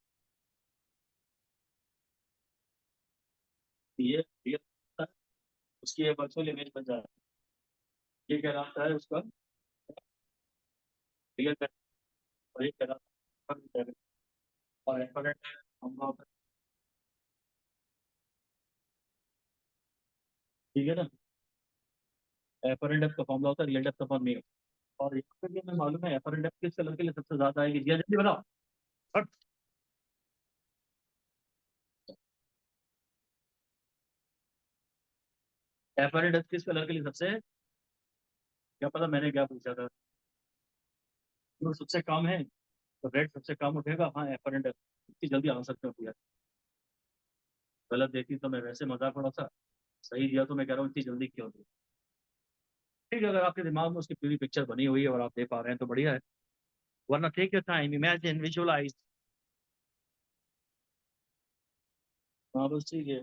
ये रियल है, उसकी एक वर्चुअल इमेज बन जाती है। ये कहलाता है उसका रियल, और ये कहलाता है, और एफरेंट हम लोग, ठीक है ना। एफरेंट डेप्थ का फॉर्मूला होता है रियल डेप्थ अपॉन म्यू। और यहाँ पे भी हमें मालूम है एफरेंट डेप्थ किस कलर के लिए सबसे ज्यादा आएगी, जल्दी जल्दी बताओ। हट। एफरेंट डेप्थ किस कलर के लिए सबसे, क्या पता मैंने क्या पूछा था। ब्लू सबसे कम है, तो रेड सबसे कम उठेगा। हाँ एफरेंट डेप्थ, इतनी जल्दी आंसर क्यों दिया। गलत देखी तो मैं वैसे मजाक उड़ा था, सही दिया तो मैं कह रहा हूँ इतनी जल्दी क्यों दी। ठीक है, अगर आपके दिमाग में उसकी पूरी पिक्चर बनी हुई है और आप दे पा रहे हैं तो बढ़िया है, वरना take your time, imagine, visualise. हाँ बस ठीक है।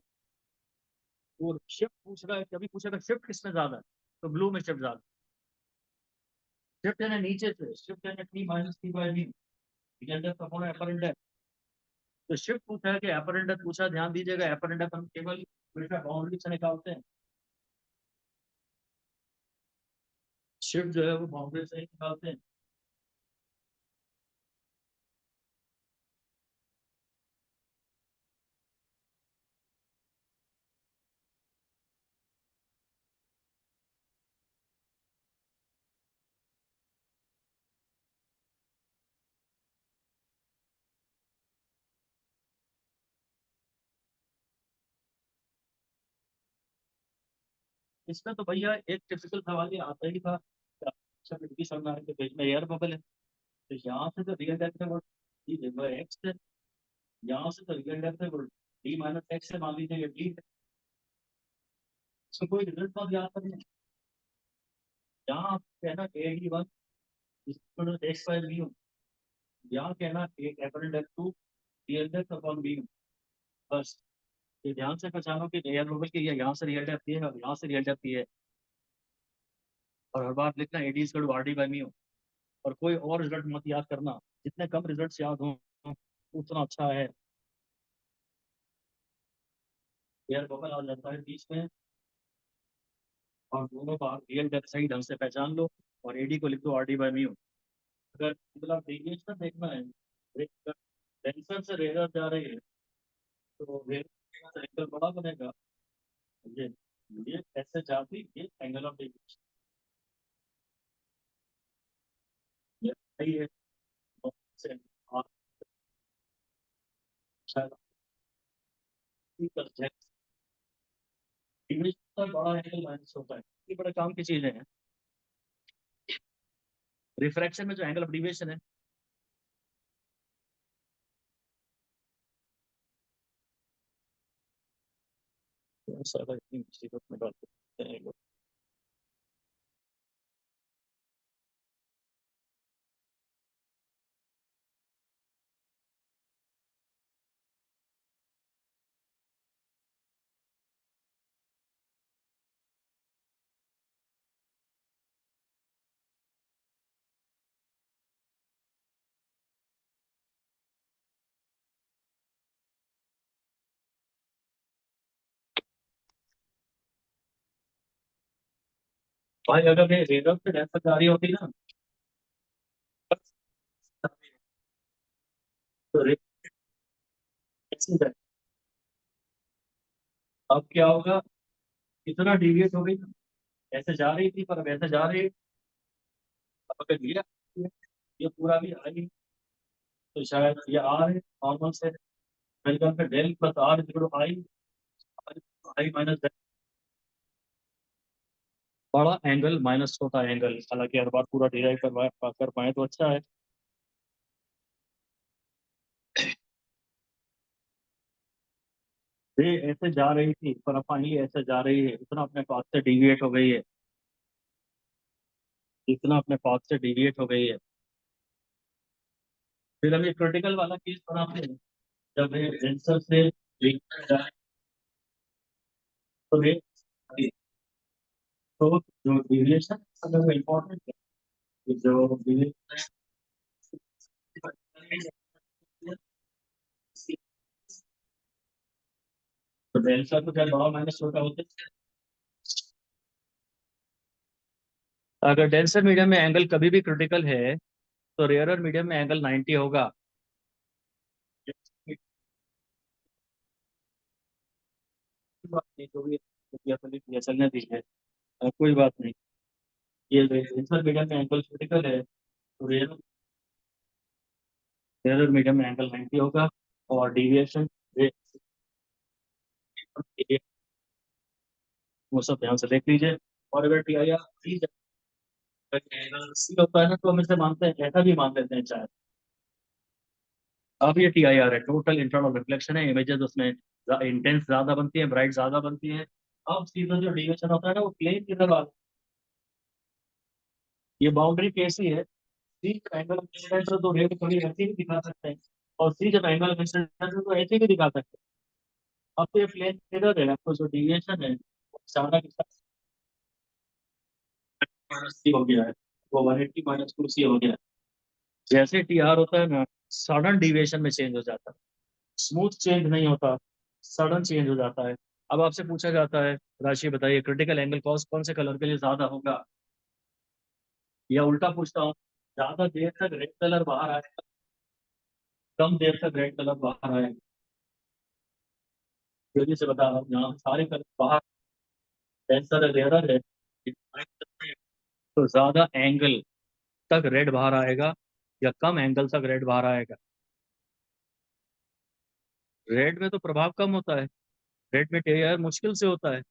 वो शिफ्ट पूछ रहा है, कभी पूछा था शिफ्ट किसमें ज्यादा है, तो ब्लू में शिफ्ट ज्यादा। शिफ्ट यानी नीचे से, शिफ्ट यानी T minus T by V, अंदर का होना एपरेंट है। तो शिफ्ट पूछा है कि एपरेंट पूछा, ध्यान दीजिएगा एपरेंट हम केवल हमेशा बाउंड्री से निकालते हैं। शिफ्ट जो है वो बाउंड्री से ही निकालते हैं। इसमें तो भैया एक टिपिकल सवाल ये आता ही था, अच्छा लड़की सामने आके पेज में एयर बबल है, तो यहाँ से तो रियल डेप्थ है वो वो एक्स है, यहाँ से तो रियल डेप्थ है वो डी माइनस एक्स है, मान लीजिए ये डी है। इसमें कोई रिजल्ट मत याद करना, यहाँ आप कहना A D one X by V, यहाँ कहना एक apparent depth to real depth upon V, बस। ये ध्यान से पहचानो कि एयर बबल की ये यहाँ से रियल डेप्थ ये है और यहाँ से रियल डेप्थ ये है, और हर बार लिखना AD is R D by mu, और कोई और रिजल्ट मत याद करना। जितने कम रिजल्ट याद हो उतना अच्छा है। एयर बबल आ जाता है बीच में, और दोनों बार रियल डेप्थ सही ढंग से पहचान लो, और एडी को लिख दो आर डी बाई म्यू। अगर मतलब डेविएशन देखना है, टेंशन से रेजर जा रही है, तो रेजर का एंगल बड़ा बनेगा, ये ये ऐसे जाती ये एंगल ऑफ डेविएशन ये सही है। और से आप शायद डेविएशन का बड़ा एंगल माइनस होता है, ये बड़े काम की चीजें हैं। रिफ्रैक्शन में जो एंगल ऑफ डेविएशन है, तो सारा इतनी मुसीबत में डाल देते हैं लोग। भाई अगर ये रेडर पे ऐसा जा रही होती ना, तो रेड अब क्या होगा, इतना डिविएट हो गई ना, ऐसे जा रही थी पर वैसे जा रही है। अब अगर ये पूरा भी आई, तो शायद ये आर है नॉर्मल से, मेरे ख्याल में del plus R equal to I, I minus बड़ा एंगल माइनस छोटा एंगल। हालांकि हर बार पूरा डिराइव कर पाए तो अच्छा है। ये ऐसे जा रही थी पर अब फाइनली ऐसे जा रही है, इतना अपने पाथ से डिविएट हो गई है, इतना अपने पाथ से डिविएट हो गई है। फिर हम ये क्रिटिकल वाला केस बनाते हैं, जब ये आंसर से लिखा जाए, तो ये तो जो डिविएशन है वो इम्पोर्टेंट है। कि जो डिविएशन है, तो डेल्टा तो क्या बड़ा माइनस छोटा होता है। अगर डेंसर मीडियम में एंगल कभी भी क्रिटिकल है, तो रेयरर मीडियम में एंगल 90 होगा। बात नहीं, जो भी ये चलने दीजिए, कोई बात नहीं। ये डेंसर मीडियम में एंगल क्रिटिकल है, तो रेयरर मीडियम में एंगल 90 होगा। और डिविएशन वो सब ध्यान से देख लीजिए। और अगर टी आई आर सी होता है ना, तो हम इसे मानते हैं, ऐसा भी मान लेते हैं चाहे। अब ये टी आई आर है, टोटल इंटरनल रिफ्लेक्शन है, इमेजेस उसमें इंटेंस ज्यादा बनती है, ब्राइट ज्यादा बनती है। अब सीधा जो डिविएशन होता है ना, वो प्लेन की तरह ये बाउंड्री कैसी है, सी जब एंगल ऑफ इंसिडेंस हो तो रेड कभी ऐसे भी दिखा सकते हैं, और सी जब एंगल ऑफ इंसिडेंस हो तो ऐसे भी दिखा सकते हैं। अब तो ये प्लेन मिरर है, आपको जो डिविएशन है अचानक माइनस सी हो गया है, वो 180 माइनस 2 सी हो गया है। जैसे टी आर होता है ना, सडन डिविएशन में चेंज हो जाता है, स्मूथ चेंज नहीं होता, सडन चेंज हो जाता है। अब आपसे पूछा जाता है, राशि बताइए क्रिटिकल एंगल कॉस कौन से कलर के लिए ज्यादा होगा, या उल्टा पूछता हूँ, ज्यादा देर तक रेड कलर बाहर आएगा, कम देर तक रेड कलर बाहर आएगा। जल्दी से बता रहा हूँ, यहाँ सारे कलर बाहर, कैंसर है, रेयर है, तो ज्यादा एंगल तक रेड बाहर आएगा या कम एंगल तक रेड बाहर आएगा। रेड में तो प्रभाव कम होता है, रेड में टेयर मुश्किल से होता है।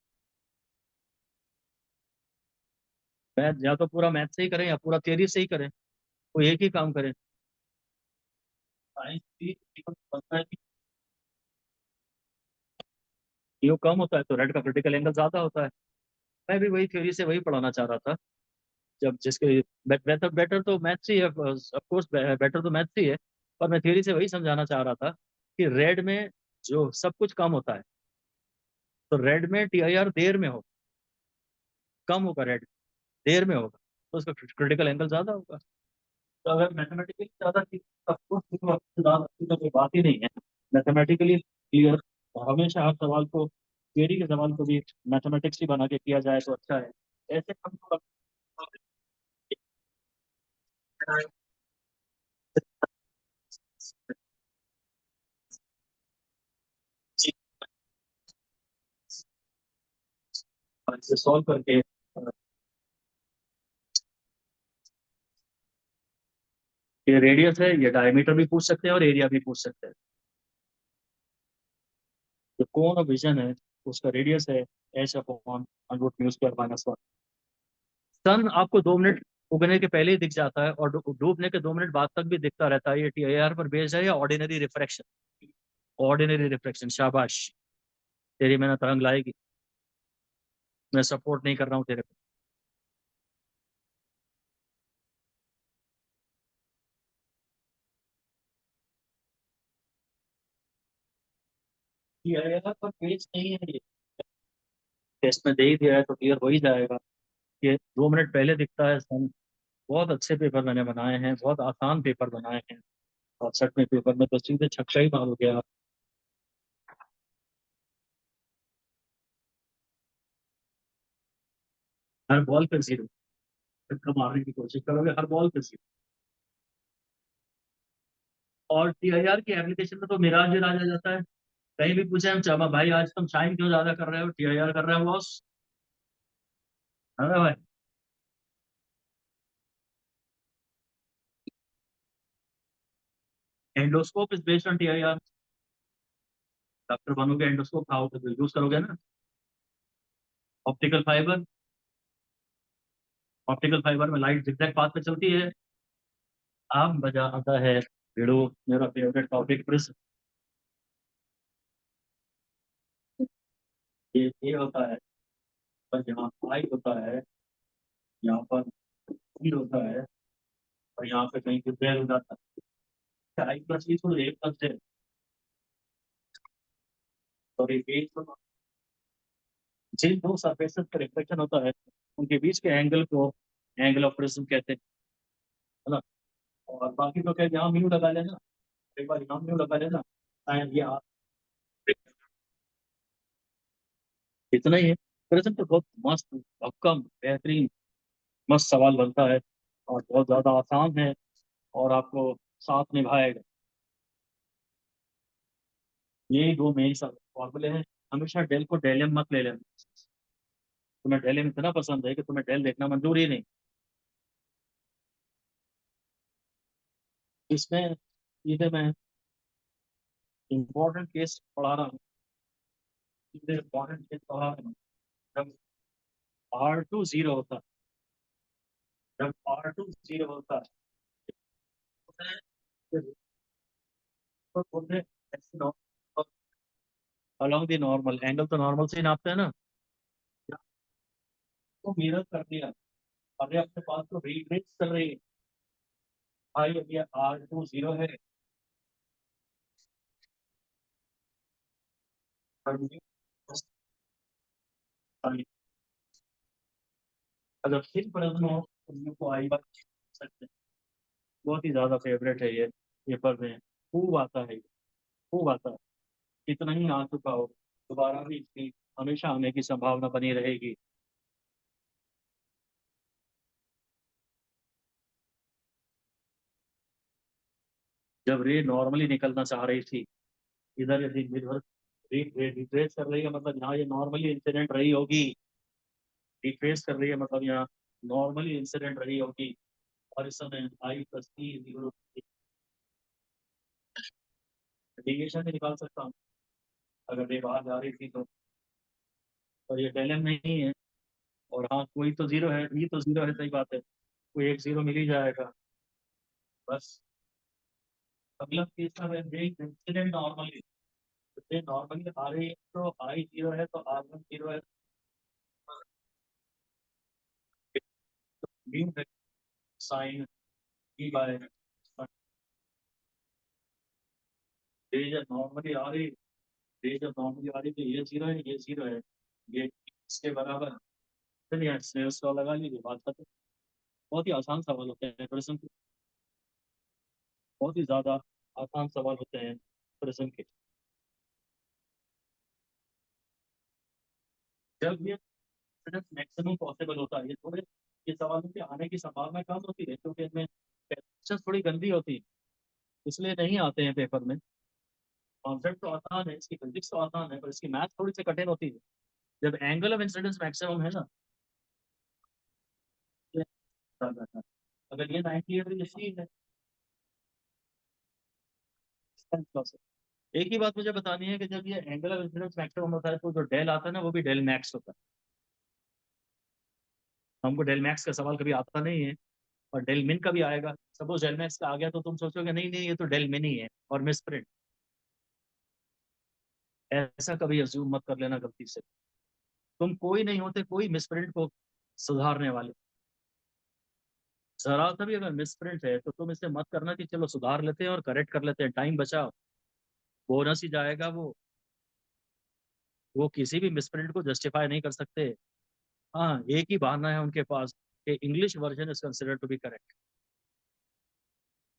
मैथ या तो पूरा मैथ से ही करें या पूरा थियरी से ही करें, कोई एक ही काम करें। साइंस की पता है कि यो कम होता है तो रेड का क्रिटिकल एंगल ज्यादा होता है। मैं भी वही थ्योरी से वही पढ़ाना चाह रहा था। जब जिसके बेटर बेटर तो मैथ्स ही है, ऑफ कोर्स बेटर तो मैथ्स ही है, पर मैं थ्योरी से वही समझाना चाह रहा था कि रेड में जो सब कुछ कम होता है, तो रेड में टी आई आर देर में हो, कम होगा रेड, देर में होगा, तो उसका क्रिटिकल एंगल ज्यादा होगा। तो अगर मैथमेटिकली ज्यादा तो कोई बात ही नहीं है। मैथमेटिकली क्लियर, हमेशा हर सवाल को, थ्योरी के सवाल को भी मैथमेटिक्स ही बना के किया जाए तो अच्छा है। ऐसे हम और इसे सॉल्व करके ये रेडियस है, ये डायमीटर भी पूछ सकते हैं और एरिया भी पूछ सकते हैं। जो कोण ऑफ विजन है उसका रेडियस है H upon under mu square minus one. सन आपको 2 मिनट उगने के पहले ही दिख जाता है और डूबने के 2 मिनट बाद तक भी दिखता रहता है। ये टीआईआर पर बेस्ड है या ऑर्डिनरी रिफ्रैक्शन? ऑर्डिनरी रिफ्रैक्शन, शाबाश, तेरी मेहनत रंग लाएगी। मैं सपोर्ट नहीं कर रहा हूँ तेरे को। टीआईआर पर बेस्ड नहीं है ये, टेस्ट में दे ही दिया है तो क्लियर हो ही जाएगा। ये 2 मिनट पहले दिखता है सन। बहुत अच्छे पेपर मैंने बनाए हैं, बहुत आसान पेपर बनाए हैं, और सच में पेपर में तो सीधे छक्का ही मार गया। हर बॉल पे जीरो, छक्का मारने की कोशिश करोगे हर बॉल पे जीरो। और टीआईआर की एप्लीकेशन में तो मिराज विराज आ जाता है। कहीं भी पूछे हम, चाबा भाई आज तुम शाइन क्यों ज्यादा कर रहे हो, टीआईआर कर रहे हो बॉस, है ना भाई? Endoscope is based on TIR. Doctor बनोगे एंडोस्कोप खाओगे तो यूज करोगे ना। ऑप्टिकल फाइबर, ऑप्टिकल फाइबर में लाइट जिगजैग पाथ पे चलती है। अब मजा आता है भिड़ो, मेरा फेवरेट टॉपिक प्रिज्म। ये होता है, पर यहाँ आई होता है, यहाँ पर ई होता है, और यहाँ पे कहीं पे बेल हो जाता है। आई प्लस ई तो ए प्लस है, और ये बेस तो जिन दो सरफेसेस का रिफ्लेक्शन होता है उनके बीच के एंगल को एंगल ऑफ प्रिज्म कहते हैं, है ना? और बाकी तो क्या, यहाँ म्यू लगा लेना, एक बार यहाँ म्यू लगा लेना, एंड ये इतना ही है। प्रिज्म तो बहुत मस्त, भक्कम, बेहतरीन, मस्त सवाल बनता है, और बहुत ज्यादा आसान है, और आपको साथ निभाएगा। यही दो मेन फॉर्मूले हैं। हमेशा डेल को डेलियम मत ले लेना। तुम्हें डेलियम इतना पसंद है कि तुम्हें डेल देखना मंजूर ही नहीं। इसमें सीधे मैं इंपॉर्टेंट केस पढ़ा रहा हूँ, सीधे इंपॉर्टेंट केस पढ़ा रहा हूँ। जब R2 0 होता है, जब R2 0 होता है तो बोलते हैं अलोंग द नॉर्मल एंगल, तो नॉर्मल से ही नापते हैं ना। तो मिरर कर दिया, अरे अपने पास तो रिट्रेस कर रही है भाई, अभी R2 0 है। अगर फिर प्रश्न हो तो को आई बात सकते हैं। बहुत ही ज्यादा फेवरेट है ये, पेपर में खूब आता है, खूब आता है। इतना ही आ चुका हो, दोबारा भी इसकी हमेशा आने की संभावना बनी रहेगी। जब रे नॉर्मली निकलना चाह रही थी, इधर यदि इधर रिट्रेस कर रही है, मतलब यहाँ ये नॉर्मली इंसिडेंट रही होगी। रिट्रेस कर रही है मतलब यहाँ नॉर्मली इंसिडेंट रही होगी, और इस समय I+E0 डेविएशन भी निकाल सकता हूँ अगर ये बाहर जा रही थी तो। और ये टेलम नहीं है, और हाँ कोई तो जीरो है, ये तो जीरो है, सही बात है, कोई एक जीरो मिल ही जाएगा बस। अगला तीसरा है इंसिडेंट नॉर्मली, नॉर्मली आ रही है तो I0 है तो R1 0 है, न्यू है साइन ई बाय। ये जब नॉर्मली आ रही, ये जब नॉर्मली आ रही तो ये जीरो है, ये जीरो है, ये इसके बराबर। चलिए इसमें उसका लगा लीजिए, बात खत्म। बहुत ही आसान सवाल होते हैं प्रश्न के, बहुत ही ज्यादा आसान सवाल होते हैं प्रश्न के। जब ये मैक्सिमम पॉसिबल होता है, ये थोड़े, ये सवालों के आने की संभावना कम होती है क्योंकि इनमें क्वेश्चन थोड़ी गंदी होती है, इसलिए नहीं आते हैं पेपर में। कॉन्सेप्ट तो आसान है, इसकी फिजिक्स तो आसान है, पर इसकी मैथ थोड़ी सी कठिन होती है। जब एंगल ऑफ इंसिडेंस मैक्सिमम है ना, ये ज्यादा है। अगर ये 90 है तो ये सी है। एक ही बात मुझे बतानी है कि जब ये एंगल ऑफ इंसिडेंस मैक्सिमम होता है तो जो डेल आता है ना वो भी डेल मैक्स होता है। हमको डेल मैक्स का सवाल कभी आता नहीं है, और डेल मिन का भी आएगा। सपोज डेल मैक्स का आ गया तो तुम सोचोगे नहीं नहीं ये तो डेल मिन ही है और मिसप्रिंट। ऐसा कभी अज्यूम मत कर लेना गलती से। तुम कोई नहीं होते कोई मिसप्रिंट को सुधारने वाले। जरा सा भी अगर मिसप्रिंट है तो तुम इसे मत करना कि चलो सुधार लेते हैं और करेक्ट कर लेते हैं, टाइम बचाओ। बोनस ही जाएगा वो किसी भी मिसप्रिंट को जस्टिफाई नहीं कर सकते। हाँ, एक ही बहाना है उनके पास कि English version is consider to be correct.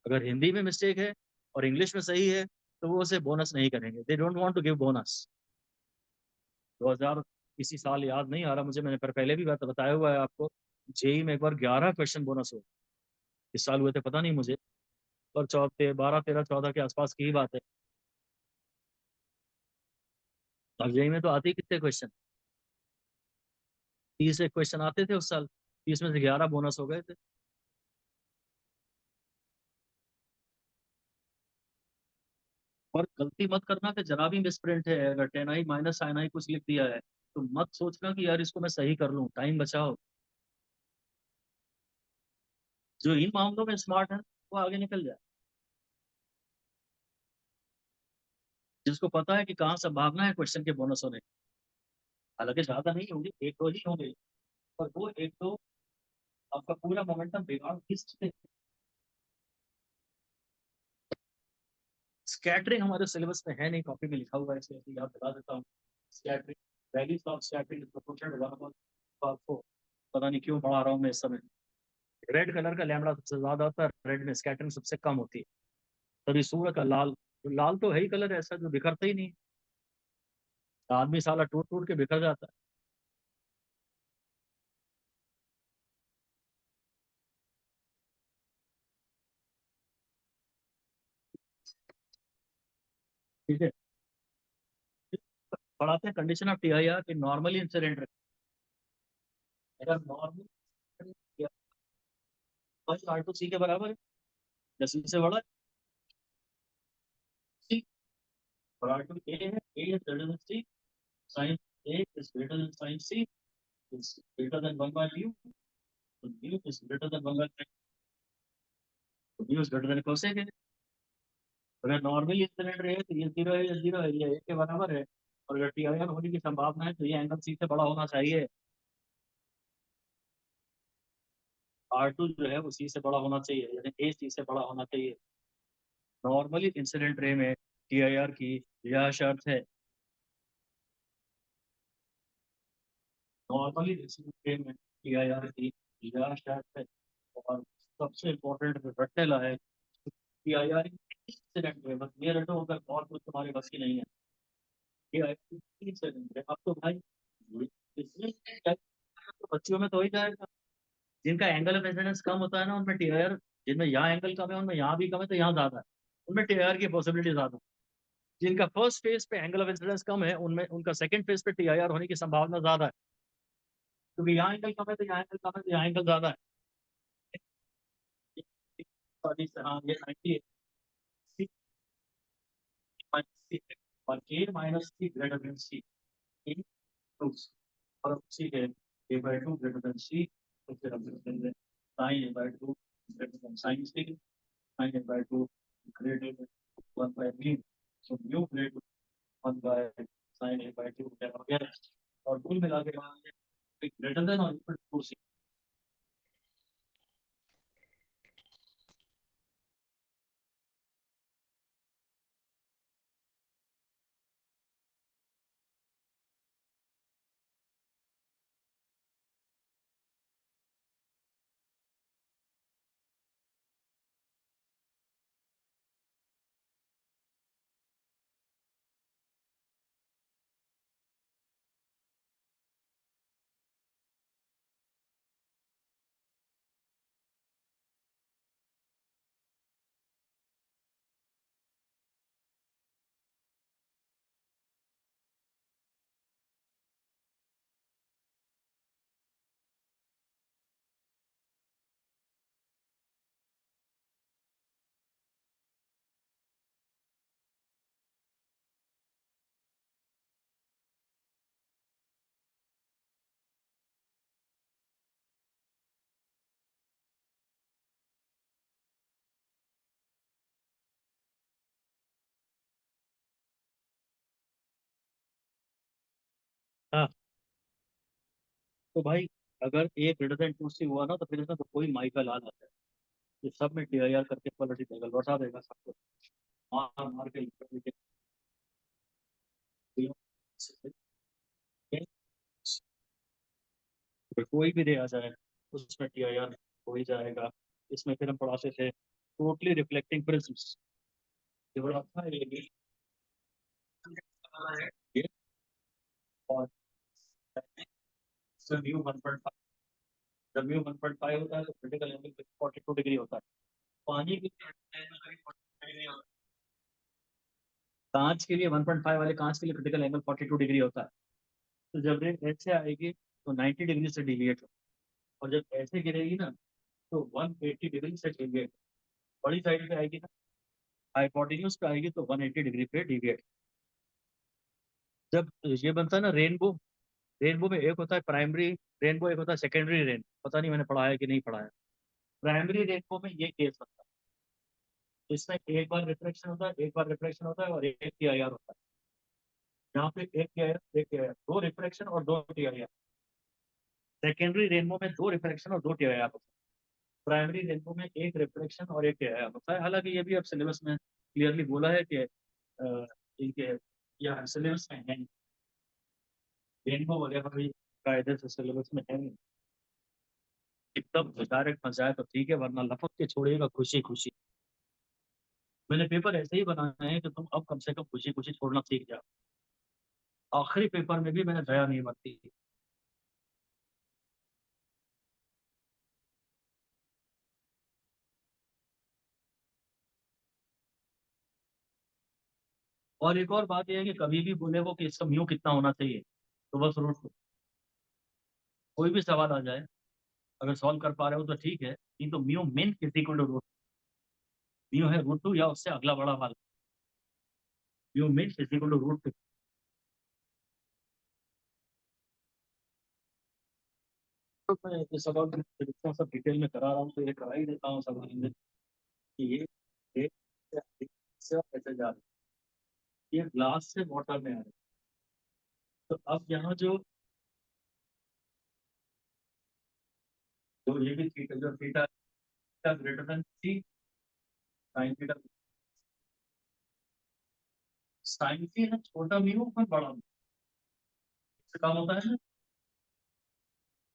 अगर हिंदी में मिस्टेक है और इंग्लिश में सही है तो वो उसे बोनस नहीं करेंगे। They don't want to give bonus. 2000 किसी साल याद नहीं आ रहा मुझे, मैंने पर पहले भी बात बताया हुआ है आपको। जेई में एक बार 11 क्वेश्चन बोनस हुए। इस साल हुए थे पता नहीं मुझे, पर 14 12 13 14 के आसपास की ही बात है। अब जेई में तो आते ही कितने क्वेश्चन, 30 एक क्वेश्चन आते थे उस साल, 30 में से 11 बोनस हो गए थे। और गलती मत करना कि जरा भी मिसप्रिंट है, अगर 10i माइनस साइन आई कुछ लिख दिया है तो मत सोचना कि यार इसको मैं सही कर लूँ, टाइम बचाओ। जो इन मामलों में स्मार्ट है वो आगे निकल जाए। जिसको पता है कि कहाँ संभावना है क्वेश्चन के बोनस होने की। हालांकि ज्यादा नहीं होगी, एक दो ही होंगे, पर वो एक दो आपका पूरा मोमेंटम बिगाड़ किस चीज़ से। स्कैटरिंग हमारे सिलेबस में है नहीं, कॉपी में लिखा हुआ है इसलिए याद दिला देता हूँ। Scattering, values of scattering proportional to 1/4। पता नहीं क्यों पढ़ा रहा हूँ मैं इस समय। रेड कलर का लैम्बडा सबसे ज्यादा होता है, रेड में स्कैटरिंग सबसे कम होती है। तभी सूर्य का लाल, लाल तो है ही कलर ऐसा जो बिखरता ही नहीं। आदमी साला टूट टूट के बिखर जाता है। ठीक है, पढ़ाते हैं कंडीशन ऑफ टीआईआर कि नॉर्मली इंसिडेंट। अगर नॉर्मल आर टू सी के बराबर है या सी से बड़ा है, सी। और आर टू ए है, A is greater than C, sine A is greater than sine C, is greater than 1 by mu, तो mu is greater than 1 by, तो mu is greater than cosec है। अगर नॉर्मली इंसिडेंट रहे तो ये जीरो है, ये जीरो है, ये एक के बराबर है। और अगर टीआईआर होने की संभावना है तो ये एंगल सी से बड़ा होना चाहिए। आर टू जो है वो सी से बड़ा होना चाहिए, यानी ए सी से बड़ा होना चाहिए। नॉर्मली इंसिडेंट रे में टीआईआर की यह शर्त है। नॉर्मली इंसिडेंट रे में टीआईआर की यह शर्त है। और सबसे इम्पोर्टेंट जो रट्टेला है, टीआईआर इंसिडेंट रे, बस ये रटो, अगर और कुछ तुम्हारे बस की नहीं है। टीआईआर इंसिडेंट रे, अब तो भाई इसमें क्या, तो बच्चियों में तो हो ही जाएगा। जिनका एंगल ऑफ इंसिडेंस कम होता है ना उनमें टीआईआर, जिनमें यहाँ एंगल कम है उनमें यहाँ भी कम है तो यहाँ ज्यादा है, उनमें टीआईआर की पॉसिबिलिटी ज्यादा है। जिनका फर्स्ट फेज पे एंगल ऑफ इंसिडेंस कम है उनमें उनका सेकंड फेज पे टीआईआर होने की संभावना ज्यादा है, क्योंकि यहाँ एंगल कम है तो यहाँ एंगल कम है तो यहाँ एंगल ज्यादा है। सॉरी सर, हाँ ये 90 है, सी और A minus C greater than C, in twos, और सी है A by two greater than C, तो फिर हम लिखते हैं sine A by two greater than sine C, sine A by two greater than 1 by mu, so mu greater 1 by sine A by two वगैरह। और कुल मिला के ग्रेटर देन और इक्वल टू सी। हाँ, तो भाई अगर ए ग्रेटर देन 2 से हुआ ना तो फिर इसमें तो कोई माई का लाल आता है, ये सब में टी आई आर करके पलट देगा, लौटा देगा सबको, मार मार के कोई भी दे आ जाए उसमें टी आई आर हो ही जाएगा। इसमें फिर हम पढ़ाते थे टोटली रिफ्लेक्टिंग प्रिज्म्स, ये बड़ा अच्छा है ये भी। ये और म्यू 1.5, जब म्यू 1.5 होता है तो क्रिटिकल एंगल 42 डिग्री होता है। पानी की कांच के लिए 1.5 वाले कांच के लिए क्रिटिकल एंगल 42 डिग्री होता है। तो जब रेट ऐसे आएगी तो 90 डिग्री से डिविएट हो, और जब ऐसे गिरेगी ना तो 180 डिग्री से डिविएट, बड़ी साइड पे आएगी ना, हाइपोटेन्यूज पे आएगी तो 180 डिग्री पे डिविएट। जब ये बनता है ना रेनबो, रेनबो में एक होता है प्राइमरी रेनबो, एक होता है सेकेंडरी रेन, पता नहीं मैंने पढ़ा है कि नहीं पढ़ा है। प्राइमरी रेनबो में ये केस बनता है, इसमें एक बार रिफ्लेक्शन होता है, एक बार रिफ्लेक्शन होता है और एक टी आई आर होता है। यहाँ पे एक टी आई आर, एक टी आई आर, दो रिफ्लेक्शन और दो T I R. Secondary rainbow में दो रिफ्लेक्शन और दो टी आई आर होता है, प्राइमरी रेनबो में एक रिफ्लेक्शन और एक टी आई आर होता है। हालांकि ये भी अब सिलेबस में क्लियरली बोला है कि इनके या सिलेबस में है, रेनबो वगैरह भी कायदे से सिलेबस में है नहीं। एकदम डायरेक्ट फंस जाए तो ठीक है, वरना लपक के छोड़िएगा खुशी खुशी। मैंने पेपर ऐसे ही बनाए हैं कि तुम अब कम से कम खुशी खुशी छोड़ना सीख जाओ। आखिरी पेपर में भी मैंने दया नहीं बरती। और एक और बात यह है कि कभी भी बोले वो कि इसका म्यू कितना होना चाहिए तो बस रूट, कोई भी सवाल आ जाए अगर सॉल्व कर पा रहे हो तो ठीक है, नहीं तो mu min is equal to root, mu है रूट 2 या उससे अगला बड़ा वाला, mu min is equal to root 2। तो मैं ये सवाल जितना सब डिटेल में करा रहा हूँ तो ये करा ही देता हूँ सवाल में कि ये से कैसे जा रहा है, ये ग्लास से वाटर में आ रहा है। तो अब यहाँ जो जो ये भी थीटा, जो theta greater than C sine theta, sign सी है छोटा म्यू पर बड़ा म्यू, इससे कम होता है ना,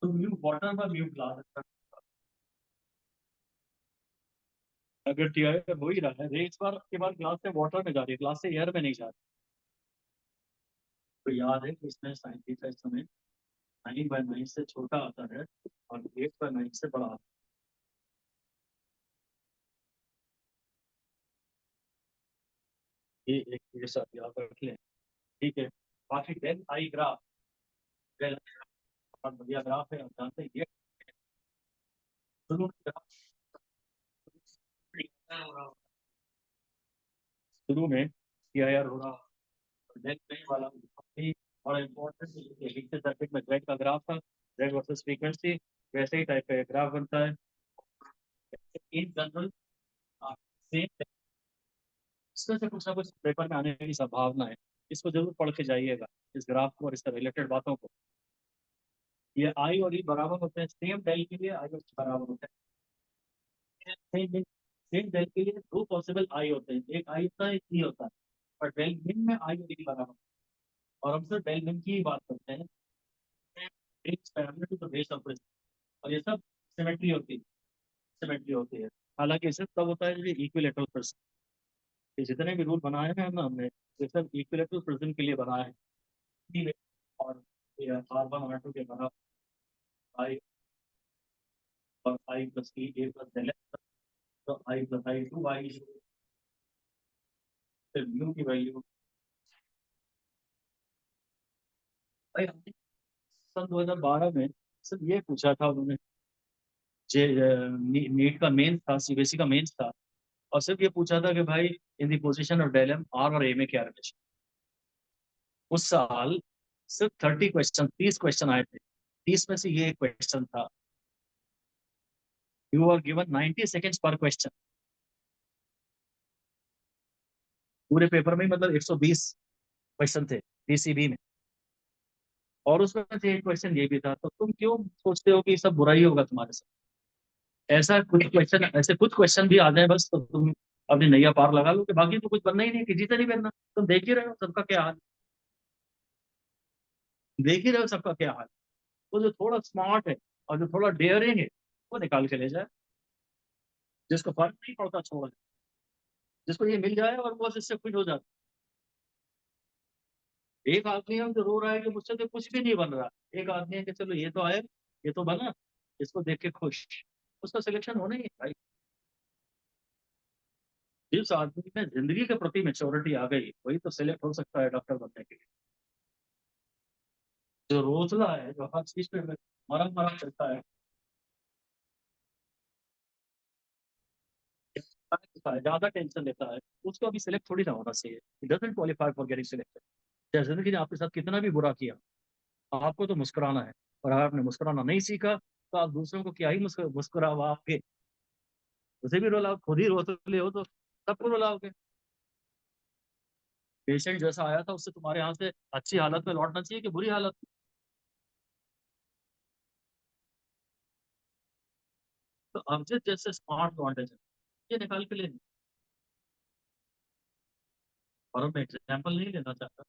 तो म्यू वाटर पर म्यू ग्लास। अगर टी आई हो ही रहा है रे इस बार के बाद ग्लास से वाटर में जा रही है, ग्लास से एयर में नहीं जा रही, तो याद है कि इसमें साइन थीटा इस समय 9/9 से छोटा आता है और 8/9 से बड़ा आता है। ये एक ये सब याद रख लें, ठीक है। बाकी डेल आई ग्राफ, डेल बहुत बढ़िया ग्राफ है, आप जानते हैं ये शुरू में शुरू में टी आई आर हो रहा, डेल नहीं वाला भी बड़ा इंपॉर्टेंट है, सर्किट में जेड का ग्राफ था, जेड वर्सेस फ्रीक्वेंसी, वैसे ही टाइप का ग्राफ बनता है इन जनरल, सेम। इसमें से कुछ ना कुछ पेपर में आने की संभावना है, इसको जरूर पढ़ के जाइएगा, इस ग्राफ को और इससे रिलेटेड बातों को। ये आई और ई बराबर होते हैं, सेम डेल के लिए आई और ई बराबर होते हैं, सेम डेल के लिए दो पॉसिबल आई होते हैं, एक आई होता है एक ई होता है, और डेल मिन में आई और ई बराबर, और हम सिर्फ डेल मिन की ही बात करते हैं, एक parameter to the base of risk, और ये सब सिमेट्री होती है, सिमेट्री होती है। हालांकि सिर्फ तब होता है जब इक्विलेटरल प्रिज्म, ये जितने भी रूल बनाए हैं ना हमने, ये सब इक्विलेटरल प्रिज्म के लिए बनाए हैं। और R1 R2 के बराबर आई और आई प्लस ई ए प्लस एल, तो आई प्लस आई टू आई, फिर म्यू की वैल्यू भाई हमने सन 2012 में सिर्फ ये पूछा था उन्होंने, जे नीट का मेन था, सीबीएसई का मेन था, और सिर्फ ये पूछा था कि भाई इन दी पोजीशन ऑफ डेलम आर और ए में क्या रिलेशन। उस साल सिर्फ 30 क्वेश्चन, 30 क्वेश्चन आए थे, 30 में से ये एक क्वेश्चन था। यू आर गिवन 90 सेकेंड्स पर क्वेश्चन, पूरे पेपर में मतलब 120 क्वेश्चन थे पीसीबी में, और उसमें से एक क्वेश्चन ये भी था, तो तुम क्यों सोचते हो कि ये सब बुरा ही होगा तुम्हारे साथ? ऐसे कुछ क्वेश्चन भी आ जाए बस, तो तुम अपनी नैया पार लगा लो, कि बाकी तो कुछ बनना ही नहीं, किसी से नहीं बनना। तुम देख ही रहे हो सबका क्या हाल, देख ही रहे हो सबका क्या हाल। तो जो थोड़ा स्मार्ट है और जो थोड़ा डेयरिंग है, वो निकाल के ले जाए। जिसको फर्क नहीं पड़ता छोड़ दे, जिसको ये मिल जाए और वो इससे खुश हो जाता। एक आदमी है जो रो रहा है कि मुझसे तो कुछ भी नहीं बन रहा, एक आदमी है कि चलो ये तो आए, ये तो बना, इसको देख के खुश, उसका सिलेक्शन होना ही है भाई। जिस आदमी में जिंदगी के प्रति मेच्योरिटी आ गई, वही तो सिलेक्ट हो सकता है डॉक्टर बनने के लिए। जो रोतला है, जो हर चीज पे मरम मरम करता है, ज्यादा टेंशन लेता है, उसको अभी सिलेक्ट थोड़ी ना होना चाहिए। It doesn't qualify for getting selected. चाहे जिंदगी ने आपके साथ कितना भी बुरा किया, आपको तो मुस्कुराना है। और अगर आपने मुस्कुराना नहीं सीखा, तो आप दूसरों को क्या ही मुस्कुराओगे। उसे भी रुलाओ, खुद ही रोतले हो तो सबको रुलाओगे। पेशेंट जैसा आया था, उससे तुम्हारे यहाँ से अच्छी हालत में लौटना चाहिए कि बुरी हालत में? तो अभिजीत जैसे स्मार्ट लौंडे थे, ये निकाल के ले। और मैं एग्जाम्पल नहीं लेना चाहता,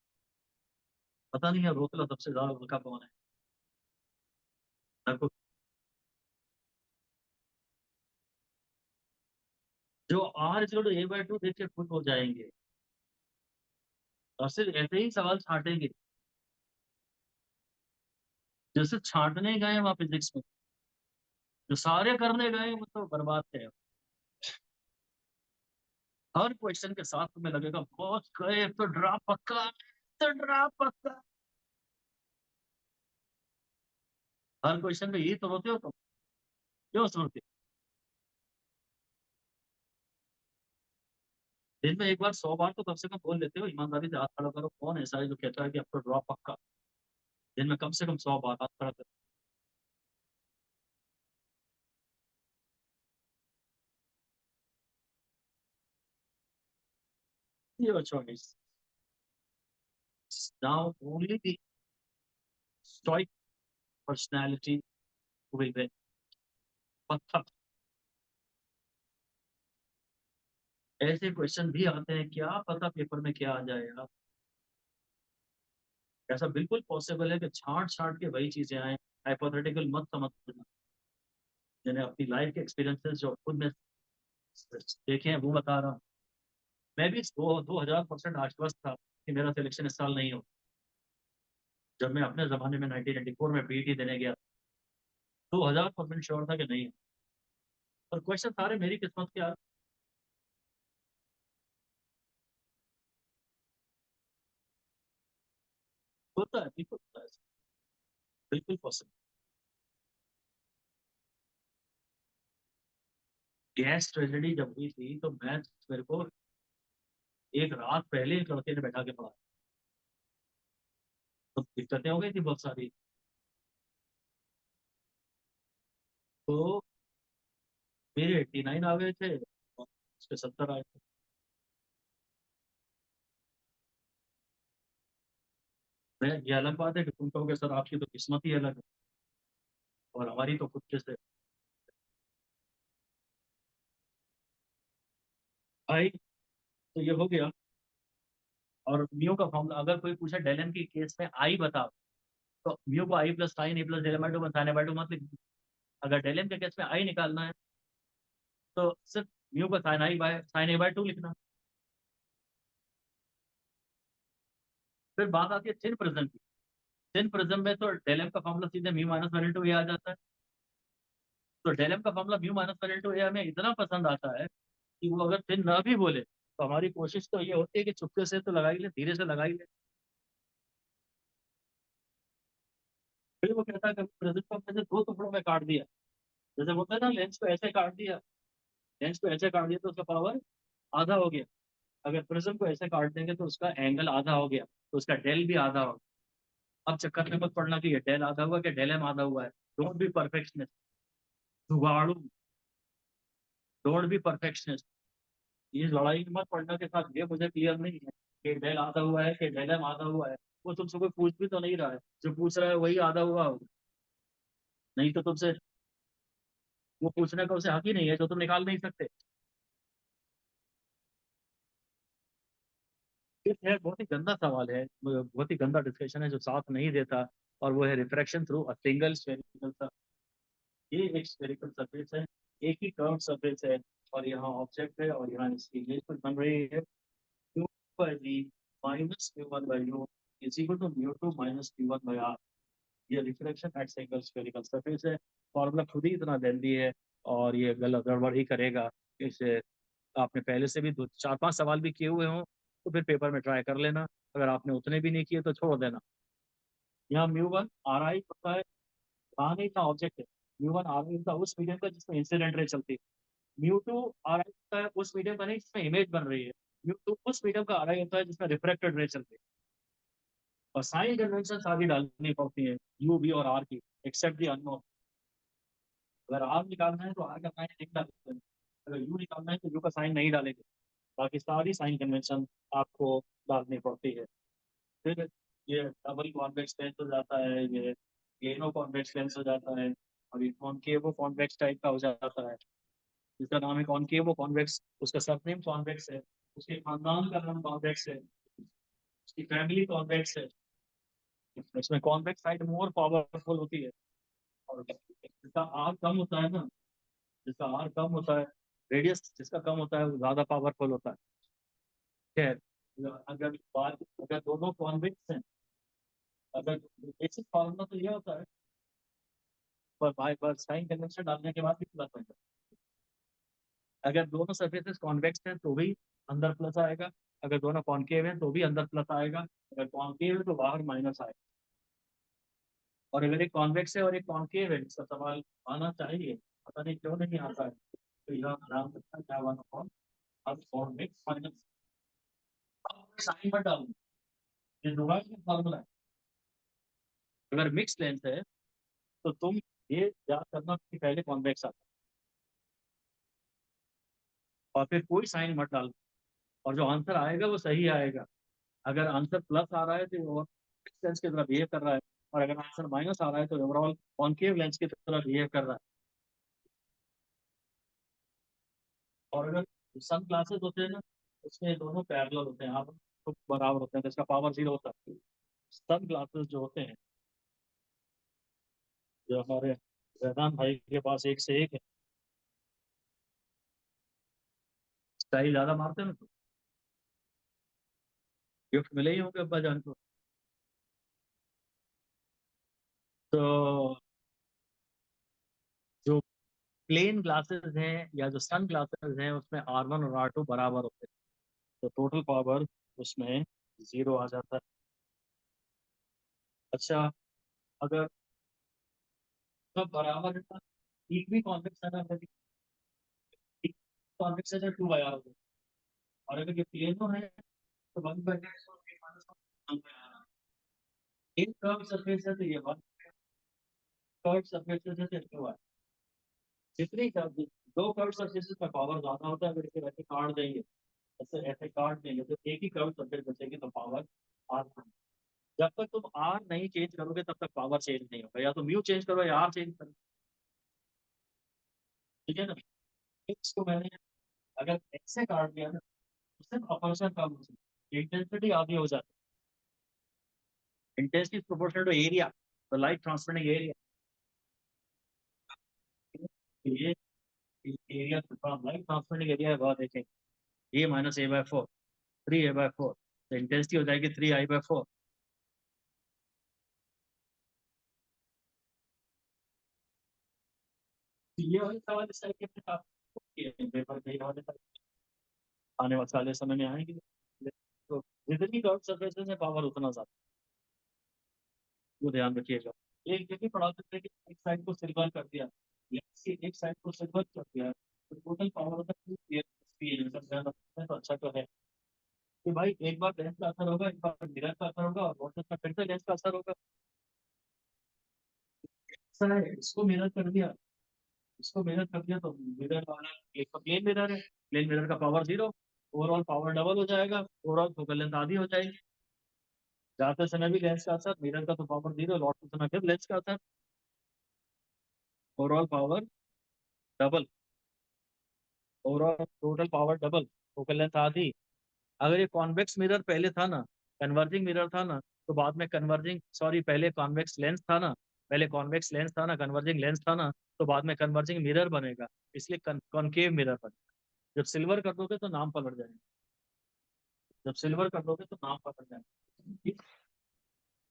पता नहीं है रोतला सबसे ज्यादा उनका कौन है। देखो, जो आर जोड़ A/2 देख के खुश हो जाएंगे और सिर्फ ऐसे ही सवाल छांटेंगे, जैसे छांटने गए वहां फिजिक्स में, जो सारे करने गए वो तो बर्बाद थे। हर क्वेश्चन के साथ तुम्हें लगेगा बहुत गए, तो ड्रा पक्का, तो ड्रा पक्का। हर क्वेश्चन में यही तो होते हो तुम, क्यों सोचते? दिन में एक बार 100 बार तो कम से कम बोल लेते हो, ईमानदारी से हाथ खड़ा करो, कौन ऐसा है जो कहता है कि अब तो ड्रॉप पक्का? दिन में कम से कम 100 बार हाथ खड़ा करो। Your choice. Now only the stoic personality will win. पक्का। ऐसे क्वेश्चन भी आते हैं, क्या पता पेपर में क्या आ जाएगा। ऐसा बिल्कुल पॉसिबल है कि छांट छांट के वही चीजें आए। हाइपोथेटिकल मत समझना। मैंने अपनी लाइफ के एक्सपीरियंसेस जो खुद में देखे हैं वो बता रहा हूँ। मैं भी 2000% आश्वस्त था कि मेरा सिलेक्शन इस साल नहीं हो। जब मैं अपने जमाने में 1994 में बीईटी देने गया, 2000% श्योर था कि नहीं। और क्वेश्चन सारे मेरी किस्मत के होता है, बिल्कुल होता है, बिल्कुल पॉसिबल। गैस ट्रेजेडी जब हुई थी, तो मैं, मेरे को एक रात पहले एक लड़के ने बैठा के पढ़ा, तो दिक्कतें हो गई थी बहुत सारी। तो मेरे 89 आ गए थे और उसके 70 आए थे। मैं, ये अलग बात है कि तुम कहोगे सर आपकी तो किस्मत ही अलग है, और हमारी तो खुद के से। भाई, तो ये हो गया। और म्यू का फॉर्मूला, अगर कोई पूछे डेलन की केस में आई बताओ, तो म्यू को I+sin A+ डेल/2 sin/2 मत लिख। अगर डेलन के केस में आई निकालना है, तो सिर्फ म्यू को sin A/2 लिखना। फिर बात आती है थिन प्रिज्म की। थिन प्रिज्म में तो डेलम का फॉर्मूला सीधे μ - 1/2 आ जाता है। तो डेलम का फॉर्मूला μ - 1/2 हमें इतना पसंद आता है कि वो अगर थिन ना भी बोले, तो हमारी कोशिश तो ये होती है कि चुपके से तो लगा ही ले, धीरे से लगा ही ले। फिर वो कहता है कि प्रिज्म को हमने 2 टुकड़ों में काट दिया। जैसे बोलते हैं ना, लेंस को ऐसे काट दिया, लेंस को ऐसे काट दिया तो उसका पावर आधा हो गया। अगर प्रिज्म को ऐसे काट देंगे तो उसका एंगल आधा हो गया, तो उसका डेल भी आधा हो गया। अब चक्कर में मत पड़ना कि ये डेल आधा हुआ कि डेल एम आधा हुआ है। डोंट बी परफेक्शनिस्ट, जुगाड़ू। Don't be perfectionist. ये लड़ाई में मत पड़ना के साथ ये मुझे क्लियर नहीं है कि डेल आधा हुआ है कि डेल एम आधा हुआ है। वो तुमसे कोई पूछ भी तो नहीं रहा है, जो पूछ रहा है वही आधा हुआ होगा। नहीं तो तुमसे वो पूछने का उसे हक ही नहीं है जो तुम निकाल नहीं सकते। ये है बहुत ही गंदा सवाल है, बहुत ही गंदा डिस्कशन है जो साथ नहीं देता। और वो है refraction through a single spherical surface. ये एक स्फेरिकल सरफेस है, एक ही कर्व सरफेस है, और यहाँ ऑब्जेक्ट है और यहाँ इसकी इमेज कुछ बन रही है। Mu by v minus mu one by u is equal to mu two minus mu one by R. ये reflection at single spherical surface है। फॉर्मूला खुद ही इतना लेंदी है और ये गलत गड़बड़ ही करेगा। इसे आपने पहले से भी दो चार पांच सवाल भी किए हुए हों तो फिर पेपर में ट्राई कर लेना। अगर आपने उतने भी नहीं किए तो छोड़ देना। यहाँ म्यू वन आर आई होता है, कहाँ नहीं था ऑब्जेक्ट है। म्यू वन आर आई होता है उस मीडियम का जिसमें इंसिडेंट रे चलती है। म्यू टू आर आई होता है उस मीडियम का नहीं जिसमें इमेज बन रही है। म्यू टू उस मीडियम का आर आई होता है जिसमें रिफ्रेक्टेड रे चलती है। और साइन कन्वेंशन सारी डालनी पड़ती है यू वी और आर की, एक्सेप्ट दी अननोन। अगर आर निकालना है तो आर का साइन नहीं डालेंगे, अगर यू निकालना है तो यू का साइन नहीं डालेंगे। बाकी सारी साइन कन्वेंशन आपको डालनी पड़ती है। फिर ये डबल कॉन्वेक्स लेंस हो जाता है, ये प्लेनो कॉन्वेक्स लेंस हो जाता है, और ये कॉनकेवो कॉन्वेक्स टाइप का हो जाता है। जिसका नाम है कॉनकेवो कॉन्वेक्स, उसका सरनेम कॉन्वेक्स है, उसके खानदान का नाम कॉन्वेक्स है, उसकी फैमिली कॉन्वेक्स है। इसमें कॉन्वेक्स साइड मोर पावरफुल होती है। और जिसका आर कम होता है ना, जिसका आर कम होता है, रेडियस जिसका कम होता है वो ज्यादा पावरफुल होता है। खैर, अगर बात अगर दोनों कॉन्वेक्स हैं, अगर बेसिक फॉर्मूला तो ये होता है, पर बाय पर साइन कन्वेंशन डालने के बाद भी प्लस हो जाता है। अगर दोनों सरफेसेस कॉन्वेक्स हैं तो भी अंदर प्लस आएगा, अगर दोनों कॉनकेव हैं तो भी अंदर प्लस आएगा, अगर कॉनकेव है तो बाहर माइनस आएगा। और अगर एक कॉन्वेक्स है और एक कॉनकेव है, इसका सवाल आना चाहिए, पता नहीं क्यों नहीं आता है। तो यहाँ आराम से क्या वन अपॉन अब कॉन्वेक्स माइनस साइन मत डालूंगा, ये दोबारा का फॉर्मूला है। अगर मिक्स लेंथ है तो तुम ये याद करना कि पहले कॉन्वेक्स आता है और फिर कोई साइन मत डालो, और जो आंसर आएगा वो सही आएगा। अगर आंसर प्लस आ रहा है तो वो लेंस की तरह बिहेव कर रहा है, और अगर आंसर माइनस आ रहा है तो ओवरऑल कॉनकेव लेंस की तरह बिहेव कर रहा है। और अगर सन ग्लासेस होते हैं ना, उसमें दोनों पैरेलल होते हैं, आप तो बराबर होते हैं, तो इसका पावर जीरो होता है। सन ग्लासेस जो होते हैं, जो हमारे जैदान भाई के पास एक से एक है, स्टाइल ज्यादा मारते हैं ना, तो गिफ्ट मिले ही होंगे अब्बा जान को। तो जो प्लेन ग्लासेस हैं या जो सन ग्लासेस हैं उसमें आर वन और आर टू बराबर होते हैं, तो टोटल पावर उसमें जीरो आ जाता है। अच्छा, अगर सब बराबर है तो एक भी कॉन्वेक्स है ना, अगर एक कॉन्वेक्स है तो टू बाई आर होगा, और अगर ये प्लेनो है तो वन बाई एक कर्व सरफेस है तो ये वन कर्व सरफेस है तो टू है। जितनी कर्व दो कर्व सरफेसेस का पावर ज्यादा होता है, अगर इसे वैसे काट देंगे, ऐसे ऐसे काट देंगे तो एक ही कर्व सरफेस बचेगी, तो पावर आर। जब तक तुम आर नहीं चेंज करोगे तब तक पावर चेंज नहीं होगा, या तो म्यू चेंज करो या आर चेंज करो। ठीक है ना। एक्स को मैंने अगर एक्स से काट दिया ना तो सिर्फ अपर्चर कम हो जाती है, इंटेंसिटी आधी हो जाती है। इंटेंसिटी प्रोपोर्शनल टू एरिया, तो लाइट ट्रांसमिटिंग एरिया, ये एरिया लाइट ट्रांसमिटिंग एरिया है, बहुत देखेंगे। ये minus A by four, three A by four, तो इंटेंसिटी हो जाएगी थ्री आई बाय फोर। ये वाले सवाल इस टाइप के पेपर में ये वाले आने वाले समय में आएंगे। तो जितनी कर्व सरफेसेस है पावर उतना ज्यादा, वो ध्यान रखिएगा। एक जगह पढ़ा सकते हैं कि एक साइड को सिल्वर कर दिया, एक साइड को सिल्वर कर दिया, तो टोटल पावर होता है तो अच्छा तो है कि भाई एक बार लेंस का असर होगा, एक बार मिरर का असर होगा, और बहुत का फिर से लेंस का असर होगा। ऐसा है, इसको मिरर कर दिया, इसको मिरर कर दिया, तो मिरर वाला एक तो प्लेन मिरर है, प्लेन मिरर का power zero, overall power double हो जाएगा, ओवरऑल फोकल लेंथ आधी हो जाएगी। जाते समय भी लेंस का असर, मिरर का तो पावर जीरो, लौटते समय फिर लेंस का असर, overall power double, overall total power double, focal length आधी। अगर ये कॉन्वेक्स मिरर पहले था ना, कन्वर्जिंग मिरर था ना, तो बाद में कन्वर्जिंग, सॉरी, पहले कॉन्वेक्स लेंस था ना, पहले कॉन्वेक्स लेंस था ना, कन्वर्जिंग लेंस था ना, तो बाद में कन्वर्जिंग मिरर बनेगा, इसलिए कॉनकेव मिरर बनेगा। जब सिल्वर कर दोगे तो नाम पलट जाएगा, जब सिल्वर कर दोगे तो नाम पलट जाएगा।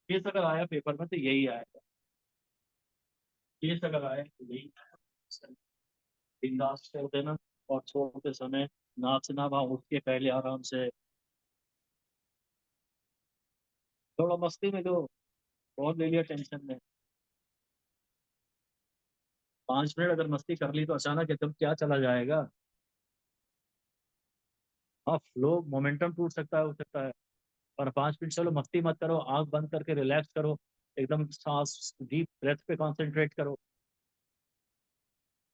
केस अगर आया पेपर में तो यही आएगा, केस अगर आया तो यही आएगा। बिंदास कर देना, और छोड़ते समय नाचना, वहां उठ के पहले आराम से थोड़ा मस्ती में लो, बहुत ले लिया टेंशन में। 5 मिनट अगर मस्ती कर ली तो अचानक एकदम क्या चला जाएगा। हाँ, फ्लो मोमेंटम टूट सकता है, हो सकता है, पर 5 मिनट चलो मस्ती मत करो, आंख बंद करके रिलैक्स करो, एकदम सांस डीप ब्रेथ पे कंसंट्रेट करो।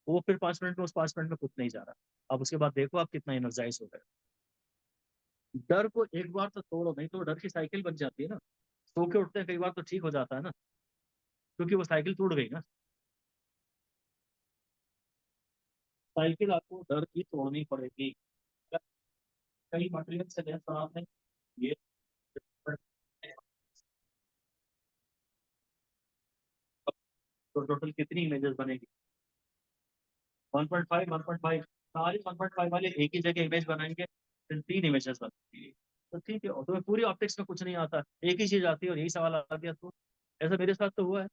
वो फिर 5 मिनट में, उस 5 मिनट में कुछ नहीं जा रहा। अब उसके बाद देखो आप कितना एनर्जाइज हो गए। डर को एक बार तो तोड़ो, नहीं तो डर की साइकिल बन जाती है ना। सो के उठते हैं कई बार तो ठीक हो जाता है ना, क्योंकि वो साइकिल टूट गई ना। साइकिल आपको डर की तोड़नी पड़ेगी। कई मटेरियल से लेस बनाते हैं ये, तो टोटल कितनी इमेजेस बनेगी? 1.5, 1.5, सारी 1.5 वाले एक ही जगह इमेज बनाएंगे, फिर 3 इमेजेस बनेंगी। तो ठीक है, और तुम्हें पूरी ऑप्टिक्स में कुछ नहीं आता, एक ही चीज आती है और यही सवाल आ गया तो। ऐसा मेरे साथ तो हुआ है।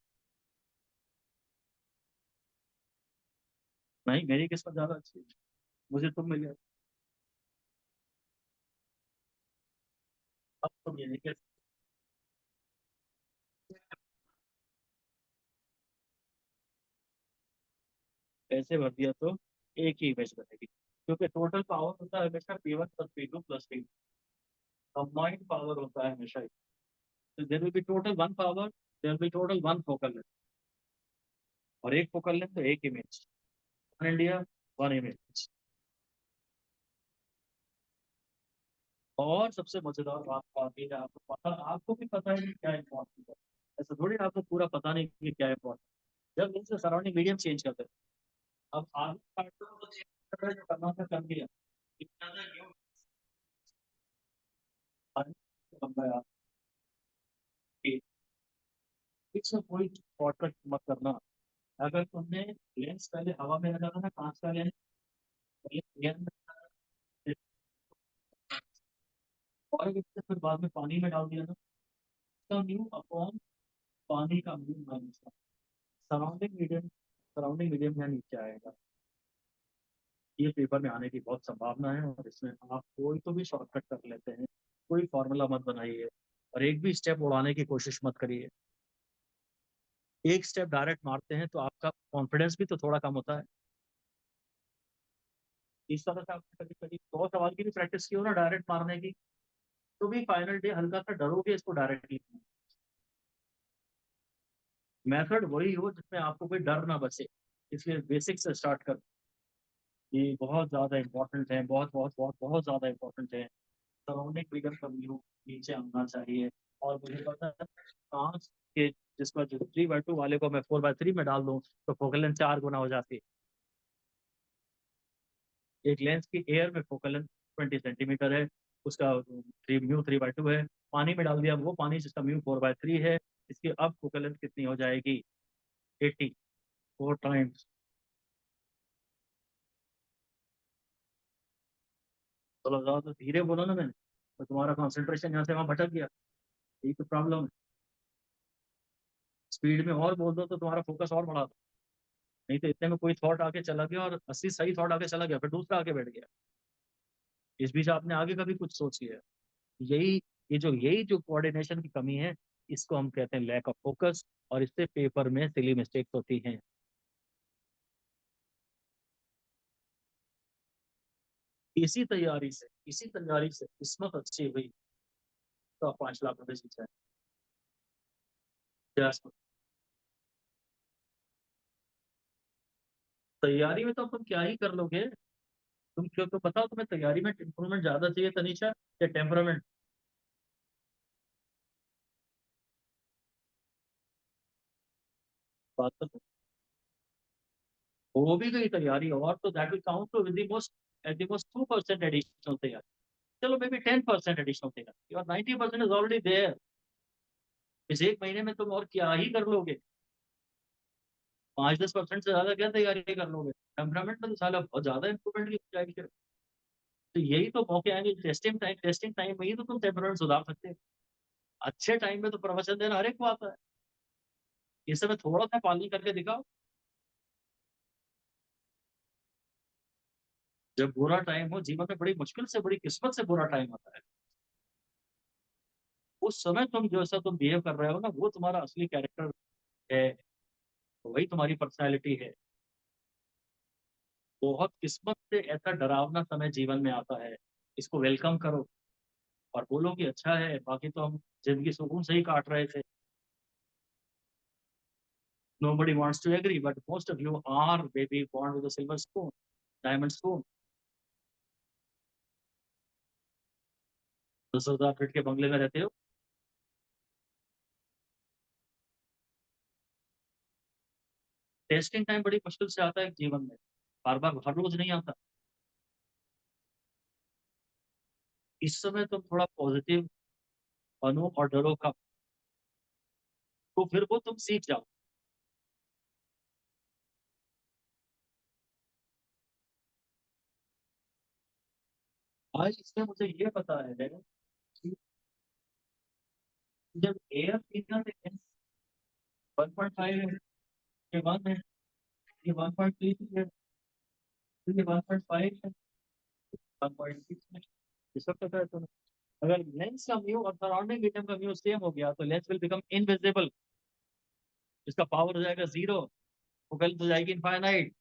नहीं, मेरी किस्मत ज्यादा अच्छी है, मुझे तुम मिल गए। अब तुम ये नहीं कह सकते, ऐसे भर दिया तो एक ही इमेज बनेगी, क्योंकि टोटल पावर होता है हमेशा P1 + P2 + P, combined power होता है हमेशा। तो there will be total one power, there will be total one focal length, और एक फोकल लेंथ तो एक image, one India, one image. और सबसे मजेदार बात आती है, आपको पता, आपको भी पता है कि क्या इम्पोर्टेंट है। ऐसा थोड़ी ना आपको पूरा पता नहीं कि क्या इम्पोर्टेंट है। जब इनसे सराउंडिंग मीडियम चेंज करते हैं, अब आगे काट दो तो चेंज कर रहे हैं, जो करना था कर दिया। इतना सा क्यों? आगे बन गया कि इसमें कोई शॉर्टकट मत करना। अगर तुमने लेंस पहले हवा में लगाना था, कांच का लेंस पहले एयर में लगाना, और फिर बाद में पानी में डाल दिया ना, उसका म्यू अपॉन पानी का म्यू माइनस, सराउंडिंग मीडियम यहाँ नीचे आएगा। ये पेपर में आने की बहुत संभावना है, और इसमें आप कोई तो भी शॉर्टकट कर लेते हैं, कोई फॉर्मूला मत बनाइए, और एक भी स्टेप उड़ाने की कोशिश मत करिए। एक स्टेप डायरेक्ट मारते हैं तो आपका कॉन्फिडेंस भी तो थोड़ा कम होता है। इस तरह से आपने कभी कभी 100 सवाल की भी प्रैक्टिस की हो ना डायरेक्ट मारने की, तो भी फाइनल डे हल्का सा डरोगे इसको डायरेक्ट लिखने। मेथड वही हो जिसमें आपको कोई डर ना बचे, इसलिए बेसिक से स्टार्ट कर। ये बहुत ज्यादा इंपॉर्टेंट है, बहुत बहुत बहुत बहुत ज्यादा इंपॉर्टेंट है। सराउंडिंग फिगर का व्यू नीचे आना चाहिए। और मुझे पता है कांच के, जिस पर जो 3/2 वाले को मैं 4/3 में डाल दूं तो फोकल लेंथ 4 गुना हो जाती है। एक लेंस की एयर में फोकल लेंथ 20 सेंटीमीटर है, उसका म्यू 3/2 है। पानी में डाल दिया, वो पानी जिसका म्यू 4/3 है, इसकी अब फोकल लेंथ कितनी हो जाएगी? 84 टाइम्स। चलो ज्यादा तो धीरे बोला ना मैंने, तो तुम्हारा कंसंट्रेशन यहाँ से वहां भटक गया, यही तो प्रॉब्लम है। स्पीड में और बोल दो तो तुम्हारा फोकस और बढ़ा दो, नहीं तो इतने में कोई थॉट आके चला गया और 80 सही थॉट आके चला गया, फिर दूसरा आके बैठ गया, इस बीच आपने आगे का भी कुछ सोच लिया। यही, यही जो कोऑर्डिनेशन की कमी है, इसको हम कहते हैं लैक ऑफ फोकस, और इससे पेपर में सिली मिस्टेक्स होती हैं। इसी तैयारी से किस्मत अच्छी हुई तो आप 5 लाख रुपए जीत जाए। तैयारी में तो तुम क्या ही कर लोगे। तुम क्यों, तो बताओ तुम्हें तैयारी में इंप्रूवमेंट ज्यादा चाहिए तनीषा, या टेम्परामेंट? बात तो हो भी गई तैयारी, और तो that will count to with the most, at the most 2% additional तैयारी, चलो मे बी 10% एडिशनल तैयारी, और 90% इज ऑलरेडी देयर। इस एक महीने में तुम और क्या ही कर लोगे? 5-10% से ज्यादा क्या तैयारी कर लोगे? टेम्परामेंट में तो साला बहुत ज्यादा इंप्रूवमेंट की हो जाएगी फिर। तो यही तो मौके आएंगे, टेस्टिंग टाइम में ही तो तुम टेम्परामेंट सुधार सकते हो। अच्छे टाइम में तो प्रवचन देना हर एक को आता है, इस समय थोड़ा सा पालनी करके दिखाओ। जब बुरा टाइम हो जीवन में, बड़ी मुश्किल से, बड़ी किस्मत से बुरा टाइम आता है, उस समय तुम जो ऐसा तुम बिहेव कर रहे हो ना, वो तुम्हारा असली कैरेक्टर है, वही तुम्हारी पर्सनैलिटी है। बहुत किस्मत से ऐसा डरावना समय जीवन में आता है, इसको वेलकम करो और बोलो कि अच्छा है, बाकी तो हम जिंदगी सुकून से ही काट रहे थे। Nobody wants to agree, but most of you are baby born with a silver spoon, diamond spoon। 10,000 feet के बंगले में रहते हो। टेस्टिंग टाइम बड़ी मुश्किल से आता है जीवन में, बार बार हर रोज नहीं आता। इस समय तुम थोड़ा पॉजिटिव बनो और डरो का, तो फिर वो तुम सीख जाओ। आज इसमें मुझे ये पता है कि जब एयर पीना 1.5 है, ये 1 है, ये 1.3 है, ये 1.5 है, 1.6 है, ये सब पता है तुम्हें। अगर लेंस का म्यू और सराउंडिंग मीडियम का म्यू सेम हो गया तो लेंस विल बिकम इनविजिबल, इसका पावर हो जाएगा जीरो, फोकल हो जाएगी इनफाइनाइट।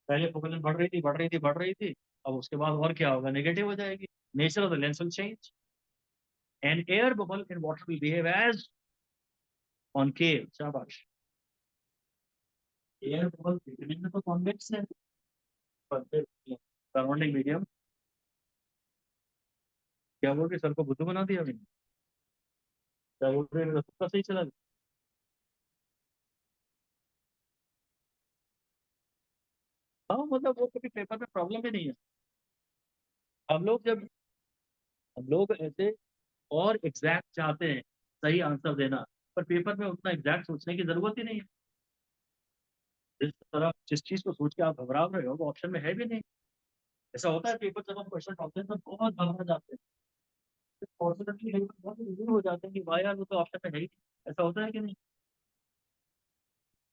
पहले फोकल बढ़ रही थी, बढ़ रही थी, बढ़ रही थी, अब उसके बाद और क्या होगा? नेगेटिव हो जाएगी। Nature of the lens will change, and air bubble in water will behave as concave. शाबाश। एयर बबल बिगिनिंग में तो कॉन्वेक्स है, पर फिर सराउंडिंग मीडियम, क्या बोल के सर को बुद्धू बना दिया मैंने? क्या बोल रहे हैं, सबका सही चला? हाँ मतलब वो कभी पेपर में प्रॉब्लम भी नहीं है। हम लोग जब, हम लोग ऐसे और एग्जैक्ट चाहते हैं सही आंसर देना, पर पेपर में उतना एग्जैक्ट सोचने की जरूरत ही नहीं है। जिस तरह जिस चीज को सोच के आप घबरा रहे हो वो ऑप्शन में है भी नहीं। ऐसा होता है पेपर जब हम क्वेश्चन पढ़ते हैं तो बहुत घबरा जाते हैं, फॉर्चुनेटली बहुत इजी हो जाते हैं कि भाई यार वो तो ऑप्शन में है ही नहीं। ऐसा होता है कि नहीं?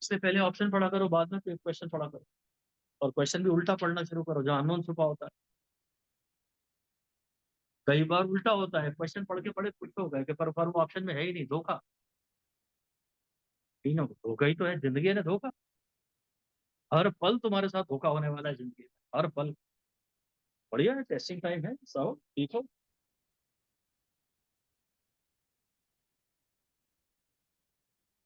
इससे पहले ऑप्शन पढ़ा करो, बाद में क्वेश्चन पढ़ा करो, और क्वेश्चन भी उल्टा पढ़ना शुरू करो जहाँ अननोन छुपा होता है। कई बार उल्टा होता है, क्वेश्चन पढ़ के बड़े खुश हो गए कि पर वो ऑप्शन में है ही नहीं, धोखा। नहीं ना, धोखा ही तो है, जिंदगी है ना धोखा। हर पल तुम्हारे साथ धोखा होने वाला है जिंदगी में, हर पल। बढ़िया है, टेस्टिंग टाइम है, सब ठीक हो।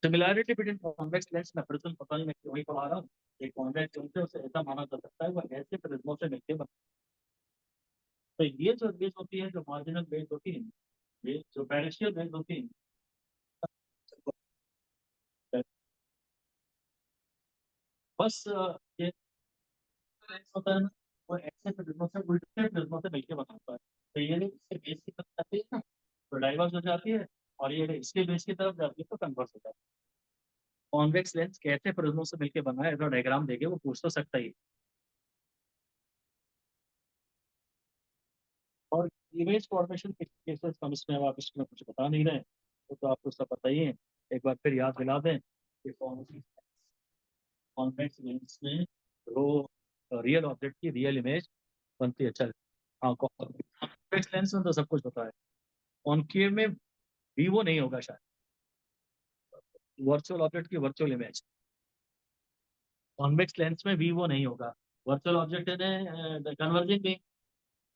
सिमिलैरिटी बिटवीन कॉन्वेक्स लेंस में प्रिज्म, पता नहीं मैं क्यों ही पढ़ा रहा हूँ। एक कॉन्वेक्स लेंस है, उसे ऐसा माना जा सकता है वो ऐसे प्रिज्मों से मिलके बना। तो ये जो बेस होती है, जो मार्जिनल बेस होती है, ये जो पेरिशियल बेस होती है, बस ये लेंस होता है ना, वो ऐसे प्रिज्मों से, उल्टे प्रिज्मों से मिलके बनाता है। तो ये इसके बेस की तरफ जाती है ना, तो डाइवर्स हो जाती है, और ये इसके बेस की तरफ जाती है तो कन्वर्स हो जाता है। कॉन्वेक्स लेंस कैसे प्रिज्मों से मिलके बना है, अगर डायग्राम देखे वो पूछ तो सकता ही। और इमेज फॉर्मेशन के केसेस हम इसमें, अब आप इसमें कुछ बता नहीं रहे, तो आपको सब पता ही है। एक बार फिर याद दिला दें कि कॉन्वेक्स लेंस में रो रियल ऑब्जेक्ट की रियल इमेज बनती है। चल, हाँ, कॉन्वेक्स लेंस में तो सब कुछ होता है। कॉनकेव में वीवो नहीं होगा शायद, वर्चुअल ऑब्जेक्ट की वर्चुअल इमेज। कॉन्वेक्स लेंस में वीवो नहीं होगा, वर्चुअल ऑब्जेक्ट है कन्वर्जिंग भी,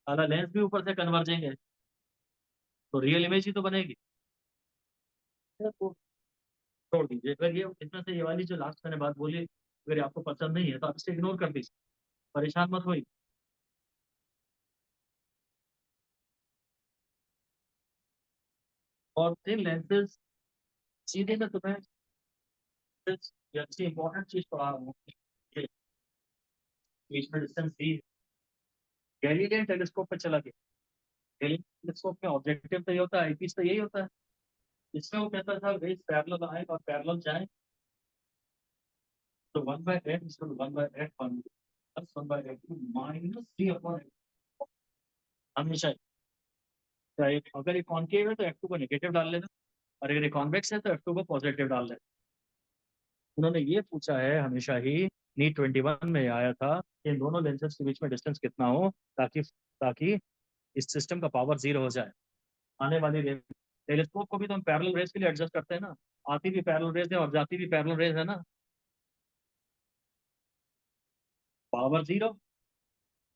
सारा लेंस भी ऊपर से कन्वर्जिंग है, तो रियल इमेज ही तो बनेगी। तो छोड़ दीजिए, अगर ये इसमें से ये वाली जो लास्ट मैंने बात बोली, अगर ये आपको पसंद नहीं है तो आप इसे इग्नोर कर दीजिए, परेशान मत होइए। और थिन लेंसेज, सीधे में तुम्हें ये अच्छी इंपॉर्टेंट चीज पढ़ा रहा हूँ। बीच में डिस्टेंस दी, गैलीलियन टेलीस्कोप पे चला गया। गैलीलियन टेलीस्कोप में ऑब्जेक्टिव तो ये होता है, आईपीस तो यही होता है। इसमें वो कहता था वेज पैरेलल आए और पैरेलल जाए, तो 1/8 इज 1/8 प्लस 1/8 माइनस 3/8 हमेशा। चाहे अगर ये कॉन्केव है तो F2 को नेगेटिव डाल लेना, और अगर ये कॉन्वेक्स है तो F2 को पॉजिटिव डाल लेना। उन्होंने ये पूछा है हमेशा ही, नीट 21 में आया था कि इन दोनों लेंसेज के बीच में डिस्टेंस कितना हो, ताकि ताकि इस सिस्टम का पावर 0 हो जाए। आने वाली रेस, टेलीस्कोप को भी तो हम पैरेलल रेस के लिए एडजस्ट करते हैं ना, आती भी पैरेलल रेस है और जाती भी पैरेलल रेस है ना। पावर 0,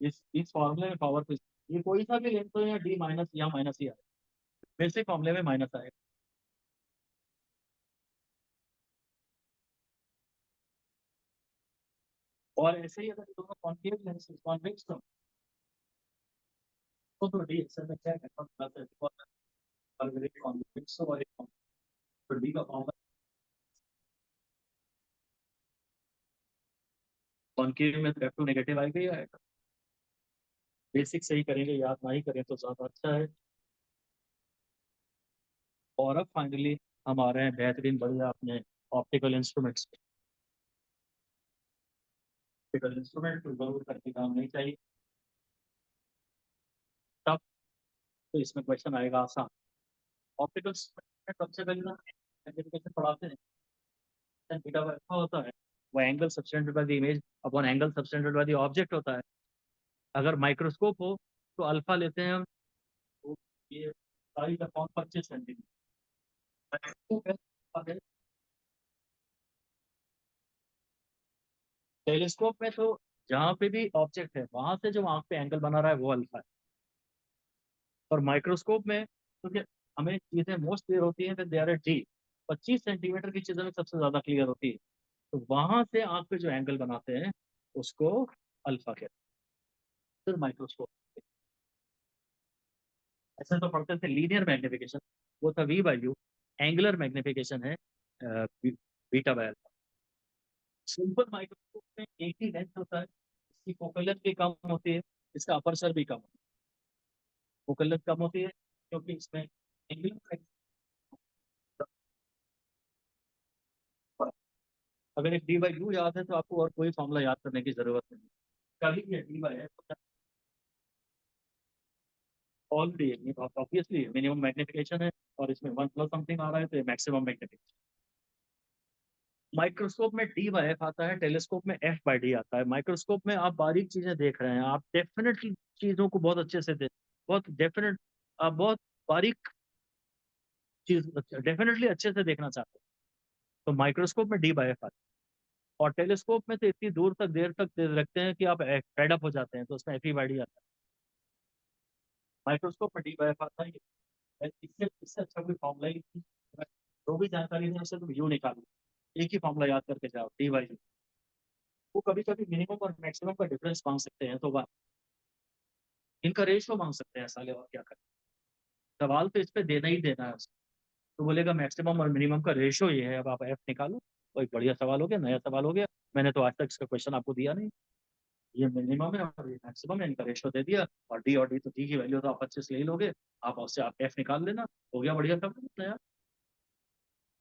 इस फॉर्मूले में पावर, ये कोई सा भी लेंस हो या डी माइनस या माइनस ही आए, बेसिक फॉर्मूले में माइनस आएगा। और ऐसे ही अगर ये दोनों कॉन्केव लेंस कॉन्वेक्स तो डी अक्सर में क्या कहता है, अगर एक कॉन्वेक्स और एक तो डी का फॉर्मूला कॉन्केव में तो F2 नेगेटिव आएगा ही आएगा। बेसिक सही करेंगे, याद नहीं करें तो ज्यादा अच्छा है। और अब फाइनली हम आ रहे हैं बेहतरीन बढ़िया अपने ऑप्टिकल इंस्ट्रूमेंट्स। ऑप्टिकल इंस्ट्रूमेंट तो जरूर करके काम नहीं चाहिए, तब तो इसमें क्वेश्चन आएगा आसान। ऑप्टिकल इंस्ट्रूमेंट सबसे पहले ना एप्लीकेशन पढ़ाते हैं, बीटा अल्फा होता है, वो angle subtended by the image upon angle subtended by the object होता है। अगर माइक्रोस्कोप हो तो अल्फा लेते हैं हम, तो ये साइज अपॉन 25 सेंटीमीटर। टेलीस्कोप में तो जहाँ पे भी ऑब्जेक्ट है वहां से जो आंख पे एंगल बना रहा है वो अल्फा है। और माइक्रोस्कोप में तो क्या, हमें चीजें मोस्ट क्लियर होती हैं दे आर डी, 25 सेंटीमीटर की चीजें में सबसे ज्यादा क्लियर होती है, तो वहां से आंख पे जो एंगल बनाते हैं उसको अल्फा कहते हैं। फिर माइक्रोस्कोप ऐसे तो पढ़ते थे लीनियर मैग्निफिकेशन, वो था v by u. Angular magnification है beta by alpha. Simple microscope में एक ही लेंस होता है, इसकी फोकल लेंथ भी कम होती है, इसका अपर्चर भी कम होता है। फोकल लेंथ कम होती है क्योंकि इसमें एंगुलर, अगर एक डी बाई यू याद है तो आपको और कोई फॉर्मूला याद करने की जरूरत नहीं, कभी भी डी बाई है ऑलरेडी ऑब्वियसली मिनिमम मैग्निफिकेशन है, और इसमें 1 प्लस समथिंग आ रहा है तो मैक्सिमम मैग्निफिकेशन। माइक्रोस्कोप में डी बाई एफ आता है, टेलीस्कोप में एफ बाई डी आता है। माइक्रोस्कोप में आप बारीक चीजें देख रहे हैं, आप डेफिनेटली चीजों को बहुत अच्छे से देख, बहुत डेफिनेट, आप बहुत बारीक चीज डेफिनेटली अच्छे से देखना चाहते हैं, तो माइक्रोस्कोप में डी बाई एफ आता है। और टेलीस्कोप में तो इतनी दूर तक देर तक रखते हैं कि आप फेड अप हो जाते हैं, तो उसमें एफ ई बाई डी आता है। माइक्रोस्कोप में डी बाई एफ आता है। इससे इससे अच्छा कोई फॉर्मूला ही नहीं है। जो भी जानकारी है उससे तुम यू निकालो, एक ही फॉर्मूला याद करके जाओ, डी बाई यू। वो कभी कभी मिनिमम और मैक्सिमम का डिफरेंस मांग सकते हैं, तो इनका रेशियो मांग सकते हैं साले, और क्या करें। सवाल तो इस पे देना ही देना है उसको। तो बोलेगा मैक्सिमम और मिनिमम का रेशियो ये है, अब आप एफ निकालो। तो एक बढ़िया सवाल हो गया, नया सवाल हो गया। मैंने तो आज तक इसका क्वेश्चन आपको दिया नहीं। ये मिनिमम है और ये मैक्सिमम है, इनका रेशियो दे दिया। और डी तो डी की वैल्यू तो आप 25 ले ही लोगे, आप उससे आप एफ निकाल लेना। हो गया बढ़िया सब नया।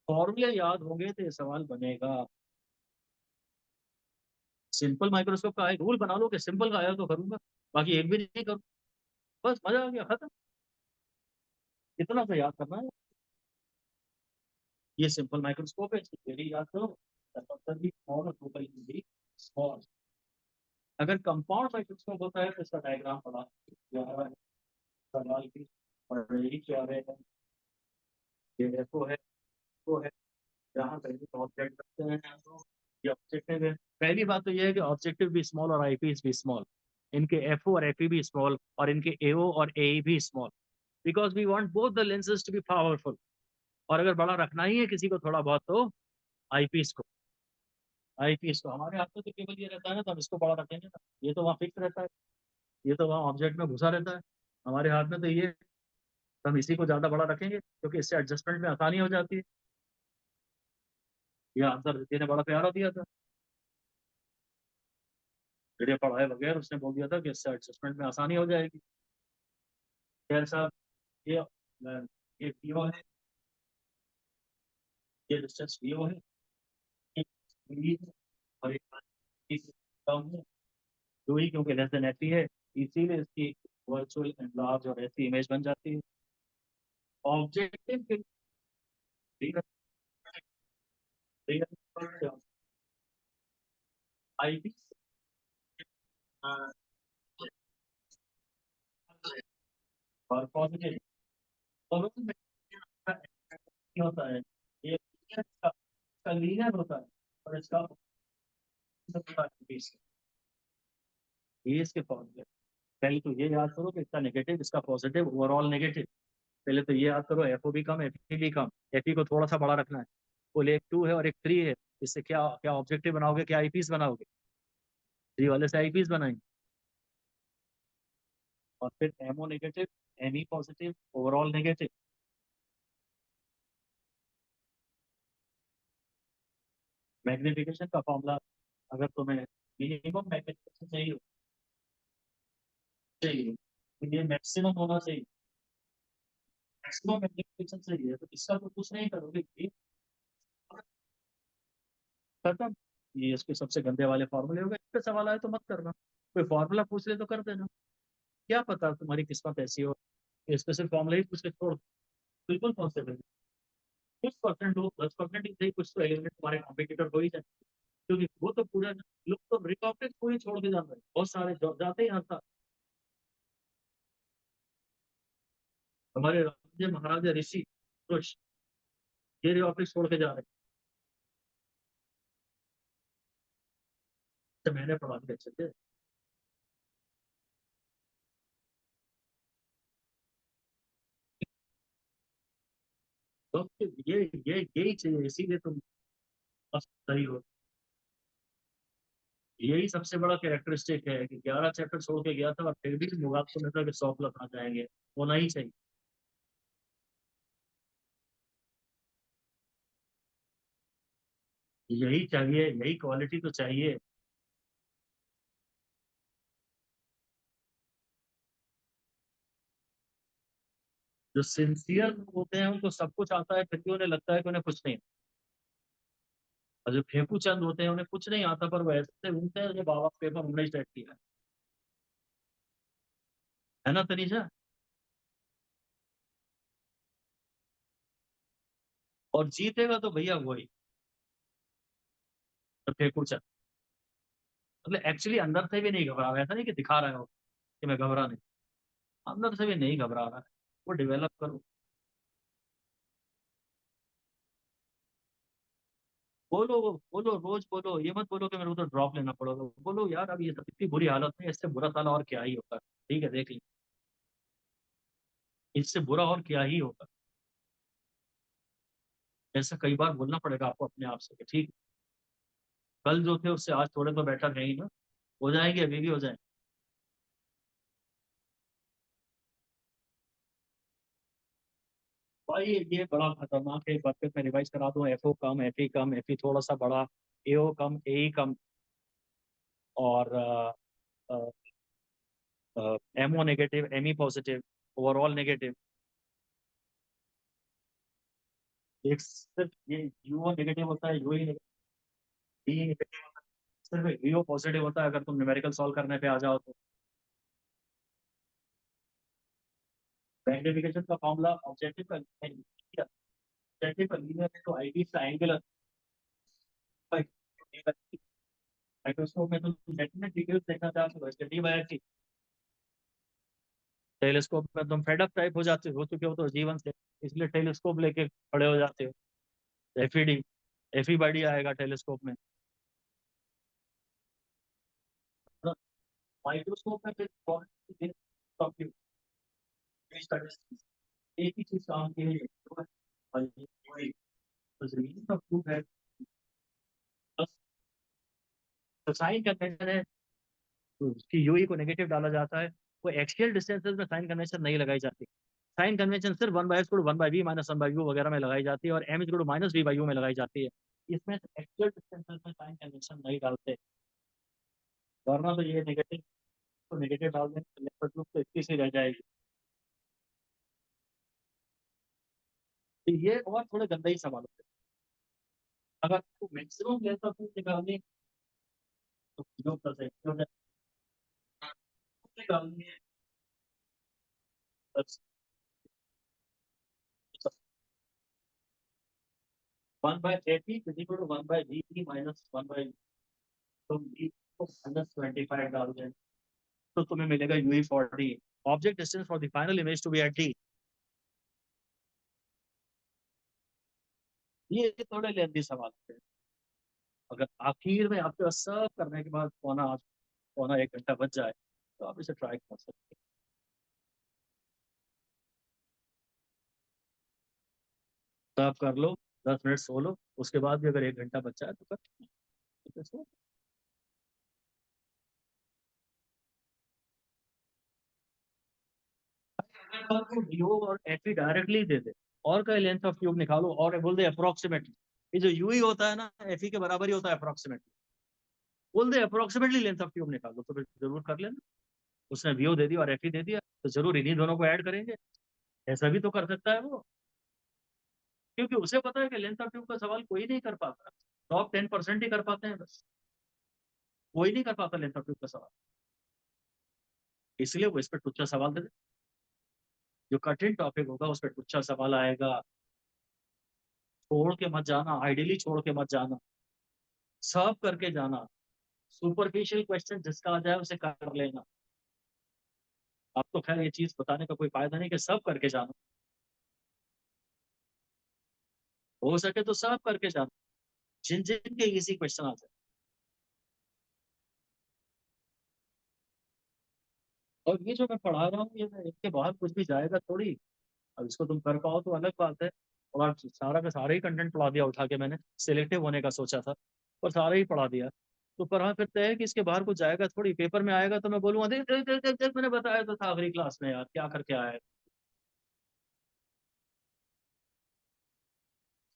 फॉर्मूले याद होंगे तो ये सवाल बनेगा। सिंपल माइक्रोस्कोप का एक रूल बना लो कि सिंपल का आया तो करूंगा, बाकी एक भी नहीं करूँ, बस मजा आ गया, खत्म। इतना तो याद करना है। ये सिंपल माइक्रोस्कोप है, इसकी थ्योरी याद करो। स्मॉल और टोटल भी स्मॉल। अगर कंपाउंड माइक्रोस्कोप होता है तो इसका डायग्राम बड़ा सवाल की और यही क्या है, ये देखो है, वो है जहाँ पहले ऑब्जेक्ट रखते हैं तो ये ऑब्जेक्टिव है। पहली बात तो ये है कि ऑब्जेक्टिव भी स्मॉल और आईपीस भी स्मॉल, इनके एफओ और एफई भी स्मॉल और इनके एओ और एई भी small, because we want both the lenses to be powerful. और अगर बड़ा रखना ही है किसी को थोड़ा बहुत तो आईपीस को, आईपीएस तो हमारे हाथ में तो केवल ये रहता है ना, तो हम इसको बड़ा रखेंगे ना, ये तो वहाँ फिक्स रहता है, ये तो वहाँ ऑब्जेक्ट में घुसा रहता है। हमारे हाथ में तो ये, हम इसी को ज्यादा बड़ा रखेंगे क्योंकि इससे एडजस्टमेंट में आसानी हो जाती है। ये आंसर दीदी ने बड़ा प्यारा दिया था, मेरे पढ़ाए बगैर उसने बोल दिया था कि इससे एडजस्टमेंट में आसानी हो जाएगी। खैर साहब, ये ये पीओ है, ये डिस्टेंस पीओ है, एक दूरी है, और एक कम है। दूरी क्योंकि लेस देन एटी है, इसीलिए इसकी वर्चुअल एनलार्ज और ऐसी इमेज बन जाती है। ऑब्जेक्टिव के आईपी और पॉजिटिव दोनों में होता है। ये इसका लीनियर होता है और इसका ये इसके पॉजिटिव। पहले तो ये याद करो कि इसका नेगेटिव, इसका पॉजिटिव, ओवरऑल नेगेटिव। पहले तो ये याद करो, एफओ भी कम, एफई भी कम। एफई को थोड़ा सा बड़ा रखना है। बोले एक 2 है और एक 3 है, इससे क्या क्या ऑब्जेक्टिव बनाओगे, क्या आईपीस बनाओगे? 3 वाले से आईपीस बनाएंगे। और फिर MO negative, ME positive, overall negative. Magnification का फॉर्मूला, अगर तुम्हें मिनिमम मैग्निफिकेशन चाहिए तो ये मैक्सिमम होना चाहिए। मैक्सिमम मैग्निफिकेशन चाहिए तो इसका तो कुछ नहीं करोगे, ये खत्म। ये इसके सबसे गंदे वाले फॉर्मूले हो गए। इस पे सवाल आए तो मत करना, कोई फॉर्मूला पूछ ले तो कर देना। क्या पता तुम्हारी किस्मत ऐसी हो, इसमें सिर्फ फॉर्मूला ही पूछ के छोड़ दो। बिल्कुल पॉसिबल है। कुछ परसेंट हो, 10% ही सही, कुछ तो एलिमेंट तुम्हारे कॉम्पिटिटर हो ही जाए। क्योंकि वो तो पूरा, लोग तो रिकॉर्डेड को ही छोड़ के जाते हैं, बहुत सारे जाते ही आता। हमारे राज्य महाराजा ऋषि कुछ ये ऑफिस छोड़ के जा रहे हैं, मैंने पढ़ा के अच्छे थे। तो ये यही चाहिए, इसीलिए तुम मस्त सही हो। यही सबसे बड़ा कैरेक्टरिस्टिक है कि 11 चैप्टर छोड़ के गया था और फिर भी लोग आपको लगता है कि 100 प्लस आ जाएंगे। होना ही चाहिए। यही चाहिए, यही क्वालिटी तो चाहिए। जो सिंसियर होते हैं उनको सब कुछ आता है, फिर भी उन्हें लगता है कि उन्हें कुछ नहीं। और जो फेंकू चंद होते हैं उन्हें कुछ नहीं आता, पर वो ऐसे घूमते हैं जो बाबा पेपर उन्होंने ही सेट किया है ना तनीजा? और जीतेगा तो भैया वही, तो फेंकू चंद। मतलब एक्चुअली अंदर से भी नहीं घबरा रहा है, ऐसा नहीं कि दिखा रहा हो कि मैं घबरा नहीं, अंदर से भी नहीं घबरा रहा है। वो डेवलप करो। बोलो, बोलो, रोज बोलो, ये मत बोलो कि मेरे को तो ड्रॉप लेना पड़ेगा। बोलो यार अब ये सब इतनी बुरी हालत है, इससे बुरा साला और क्या ही होगा। ठीक है, देख ली, इससे बुरा और क्या ही होगा। ऐसा कई बार बोलना पड़ेगा आपको अपने आप से कि ठीक, कल जो थे उससे आज थोड़े तो बेटर है ही ना। हो जाएंगे, अभी भी हो जाएंगे। भाई ये बड़ा खतरनाक है। एक बार फिर मैं रिवाइज करा दूं, एफओ कम, एफई कम, एफई थोड़ा सा बड़ा, एओ कम, एई कम, और MO negative, ME positive, overall negative. एक सिर्फ ये यूओ नेगेटिव होता है, यूई नेगेटिव होता है, सिर्फ वीओ पॉजिटिव होता है अगर तुम न्यूमेरिकल सॉल्व करने पे आ जाओ तो। मैग्निफिकेशन का फॉर्मूला ऑब्जेक्टिव का, ऑब्जेक्टिव का लीनियर है तो आईडी का एंगुलर। माइक्रोस्कोप में तुम डेफिनेट डिटेल्स देखना चाहते हो, इसके डी बाई टी। टेलीस्कोप में तुम फेडअप टाइप हो चुके हो तो जीवन से, इसलिए टेलीस्कोप लेके खड़े हो जाते हो। एफईडी, एफई बॉडी आएगा टेलीस्कोप में। माइक्रोस्कोप में फिर कंप्यूटर एक ही चीज काम के लिए और तो जमीन का प्रूफ है। बस तो साइन कन्वेंशन है, तो उसकी यूई को नेगेटिव डाला जाता है। वो एक्सियल डिस्टेंसेज में साइन कन्वेंशन नहीं लगाई जाती। साइन कन्वेंशन सिर्फ 1/(x) 1/(v) -1/u वगैरह में लगाई जाती है, और m (= -v/u) में लगाई जाती है। इसमें एक्चुअल डिस्टेंसेस में साइन कन्वेंशन नहीं डालते, वरना तो ये नेगेटिव, तो नेगेटिव डाल देंगे तो लेफ्ट ट्यूब तो इतनी सी रह जाएगी। तो ये और थोड़े गंदे ही सवाल होते हैं। अगर आपको मैक्सिमम लेंथ ऑफ ट्यूब निकालनी, तो जो प्लस एक्स निकालनी है, बस 1/80 is equal to 1/v minus 1/, तो v को -25 डाल दें तो तुम्हें मिलेगा UE40। Object distance for the final image to be at D. ये थोड़े लेंथी सवाल है। अगर आखिर में आपके पास सब करने के बाद पौना 1 घंटा बच जाए तो आप इसे ट्राई कर सकते हैं। सब कर लो, 10 मिनट सो लो, उसके बाद भी अगर 1 घंटा बच जाए तो कर। आपको वीओ और एफई डायरेक्टली दे दे और कई लेंथ ऑफ ट्यूब निकालो और बोल दे अप्रोक्सीमेटली, ये जो यूई होता है ना एफई के बराबर ही होता है अप्रोक्सीमेटली, बोल दे अप्रोक्सीमेटली लेंथ ऑफ ट्यूब निकालो तो फिर जरूर कर लेना। उसने वीओ दे दिया और एफई दे दिया तो जरूर इन्हीं दोनों को ऐड करेंगे। ऐसा भी तो कर सकता है वो, क्योंकि उसे पता है कि लेंथ ऑफ ट्यूब का सवाल कोई नहीं कर पाता, टॉप 10% ही कर पाते हैं बस, कोई नहीं कर पाता लेंथ ऑफ ट्यूब का सवाल। इसलिए वो इस पर टुच्चा सवाल दे दे, जो कठिन टॉपिक होगा उस पर टुच्चा सवाल आएगा। छोड़ के मत जाना, आइडियली छोड़ के मत जाना, सब करके जाना। सुपरफिशियल क्वेश्चन जिसका आ जाए उसे कर लेना। अब तो खैर ये चीज बताने का कोई फायदा नहीं कि सब करके जाना, हो सके तो सब करके जाना, जिन जिन के इजी क्वेश्चन आ जाए। और ये जो मैं पढ़ा रहा हूँ ये मैं इनके बाहर कुछ भी जाएगा थोड़ी। अब इसको तुम कर पाओ तो अलग बात है। और सारा का सारा ही कंटेंट पढ़ा दिया उठा के, मैंने सिलेक्टिव होने का सोचा था पर सारा ही पढ़ा दिया। तो पर हाँ फिर तय है कि इसके बाहर कुछ जाएगा थोड़ी, पेपर में आएगा तो मैं बोलूंगा देख देख देख देख देख, मैंने बताया तो था आखिरी क्लास में यार, क्या करके आया है।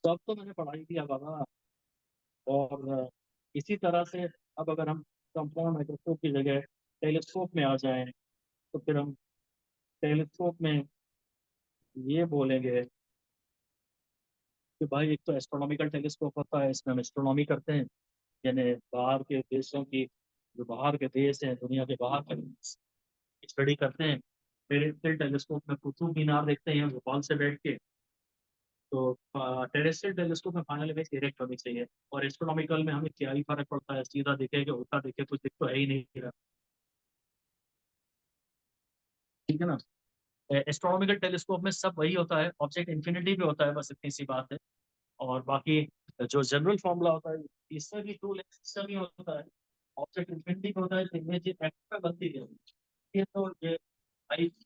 सब तो मैंने पढ़ाई किया बाबा। और इसी तरह से अब अगर हम कंपाउंड माइक्रोस्कोप की जगह टेलीस्कोप में आ जाएं तो फिर हम टेलीस्कोप में ये बोलेंगे कि भाई एक तो एस्ट्रोनॉमिकल टेलीस्कोप होता है, इसमें हम एस्ट्रोनॉमी करते हैं, यानी बाहर के देशों की, जो बाहर के देश हैं दुनिया के बाहर के स्टडी करते हैं। टेरेस्ट्रियल टेलीस्कोप में कुतुब मीनार देखते हैं भोपाल से बैठ के। तो टेरेस्ट्रियल टेलीस्कोप में फाइनल इमेज डायरेक्ट होनी चाहिए। और एस्ट्रोनॉमिकल में हमें क्या ही फर्क पड़ता है, सीधा दिखे कि उल्टा दिखे, कुछ दिख तो है ही नहीं रहा। ठीक है ना। एस्ट्रोनॉमिकल टेलीस्कोप में सब वही होता है, ऑब्जेक्ट इन्फिनिटी पे होता है, बस इतनी सी बात है। और बाकी जो जनरल फॉर्मूला होता है इसका भी टू लेंस सिस्टम ही होता है। ऑब्जेक्ट इन्फिनिटी पे होता है तो इमेज एक्स्ट्रा बनती है। ये तो ये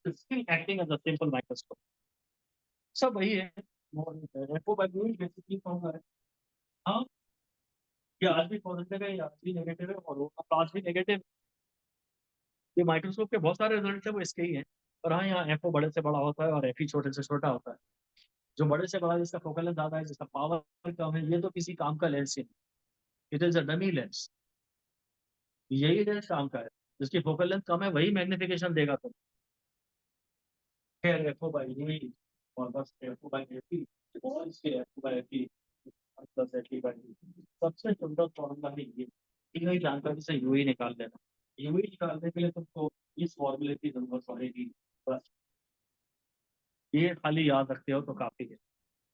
still acting as a simple microscope, सब वही है। रेपो बाय बेसिकली फॉर्मूला है। हाँ, ये आज भी पॉजिटिव है, ये आज भी नेगेटिव है, और वो आज भी नेगेटिव। ये माइक्रोस्कोप के बहुत सारे रिजल्ट है वो इसके ही हैं। और हाँ, यहाँ एफओ बड़े से बड़ा होता है और एफ छोटे से छोटा होता है। जो बड़े से बड़ा जिसका फोकल लेंथ ज्यादा है, जिसका पावर कम है, ये तो किसी काम का लेंस ही नहीं, it is a dummy lens. यही लेंस काम का है, जिसकी फोकल लेंथ कम है वही मैग्निफिकेशन देगा। तो एफओ बाई यही, और बस एफओ बाई एफी, और इसके एफओ बाई एफी प्लस एफी बाई, सबसे सुंदर फॉर्मूला है ये। तीनों ही जानकारी से यूई निकाल लेना। यूई निकालने के लिए तुमको इस फॉर्मूले की जरूरत पड़ेगी, बस ये खाली याद रखते हो तो काफी है।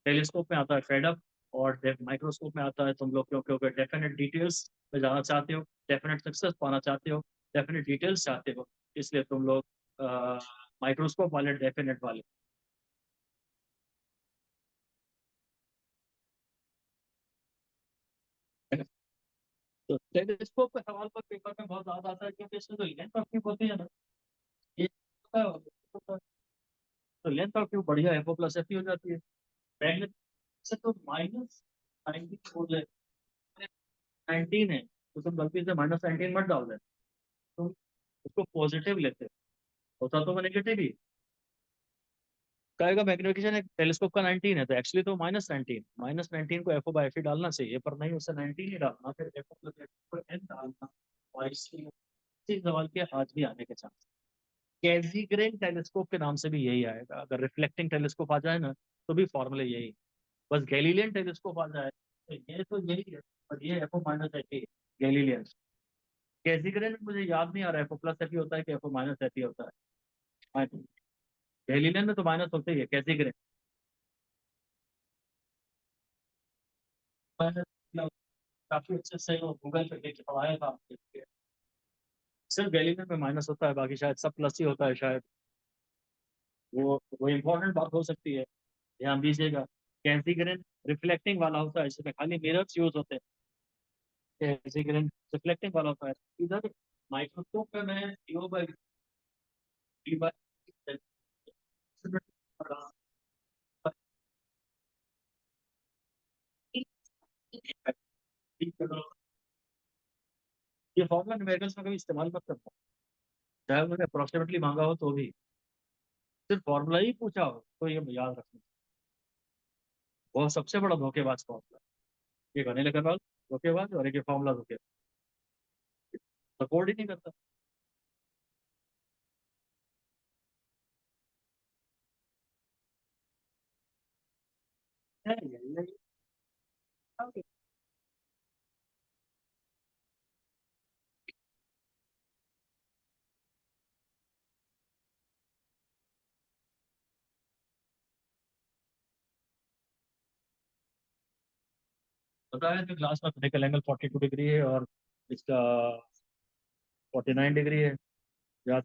टेलीस्कोप में आता है फेडअप, और माइक्रोस्कोप में आता है तुम लोग क्योंकि डेफिनेट डिटेल्स में जाना चाहते हो, डेफिनेट सक्सेस पाना चाहते हो, डेफिनेट डिटेल्स चाहते हो, इसलिए तुम लोग माइक्रोस्कोप वाले डेफिनेट वाले। तो टेलीस्कोप का सवाल पर पेपर में बहुत ज्यादा आता है क्योंकि इसमें तो लेंथ ऑफ व्यू होती है ना, ये तो लेंथ ऑफ व्यू बढ़िया एफओ प्लस एफ हो जाती है। मैग्नेट से तो -19 छोड़ ले, 19 है तो तुम गलती से -19 मत डाल दे, तुम उसको पॉजिटिव लेते, होता तो वो नेगेटिव ही। कहेगा मैग्निफिकेशन एक टेलीस्कोप का 19 है, तो एक्चुअली तो -19, -19 को एफओ बाई एफ डालना चाहिए, पर नहीं, उसे 19 ही डालना, फिर एफओ प्लस एफ एन डालना। और इसी सवाल के आज भी आने के चांस। कैजीग्रेन टेलीस्कोप के नाम से भी यही आएगा, अगर रिफ्लेक्टिंग टेलीस्कोप आ जाए ना तो भी फॉर्मूले यही। बस गैलीलियन टेलीस्कोप आ जाए तो ये तो यही है, पर ये एफओ माइनस एफ ही गैलीलियन। कैजीग्रेन मुझे याद नहीं आ रहा है एफओ प्लस एफ ही होता है कि एफओ माइनस एफ ही होता है। गैलीलियन में तो माइनस होते ही है, कैजीग्रेन मैंने काफी अच्छे से वो गूगल पे देख के पढ़ाया था। सिर्फ गैलीलियन में माइनस होता है, बाकी शायद सब प्लस ही होता है शायद। वो इम्पोर्टेंट बात हो सकती है, ध्यान दीजिएगा। कैंसीग्रेन रिफ्लेक्टिंग वाला होता है, इसमें खाली मिरर्स यूज होते हैं। कैंसीग्रेन रिफ्लेक्टिंग वाला होता है। इधर माइक्रोस्कोप पे मैं डी बाई डी बाई ये फॉर्मूला न्यूमेरिकल्स में कभी इस्तेमाल मत करता, चाहे मुझे अप्रोक्सीमेटली मांगा हो तो भी। सिर्फ फॉर्मूला ही पूछा हो तो ये याद रखना, वो सबसे बड़ा धोखेबाज फॉर्मूला। ये गने लगा बाल धोखेबाज, और एक ये फॉर्मूला धोखेबाज, सपोर्ट ही नहीं करता है। पता है कि क्लास में क्रिटिकल एंगल 42 डिग्री है और इसका 49 डिग्री है। याद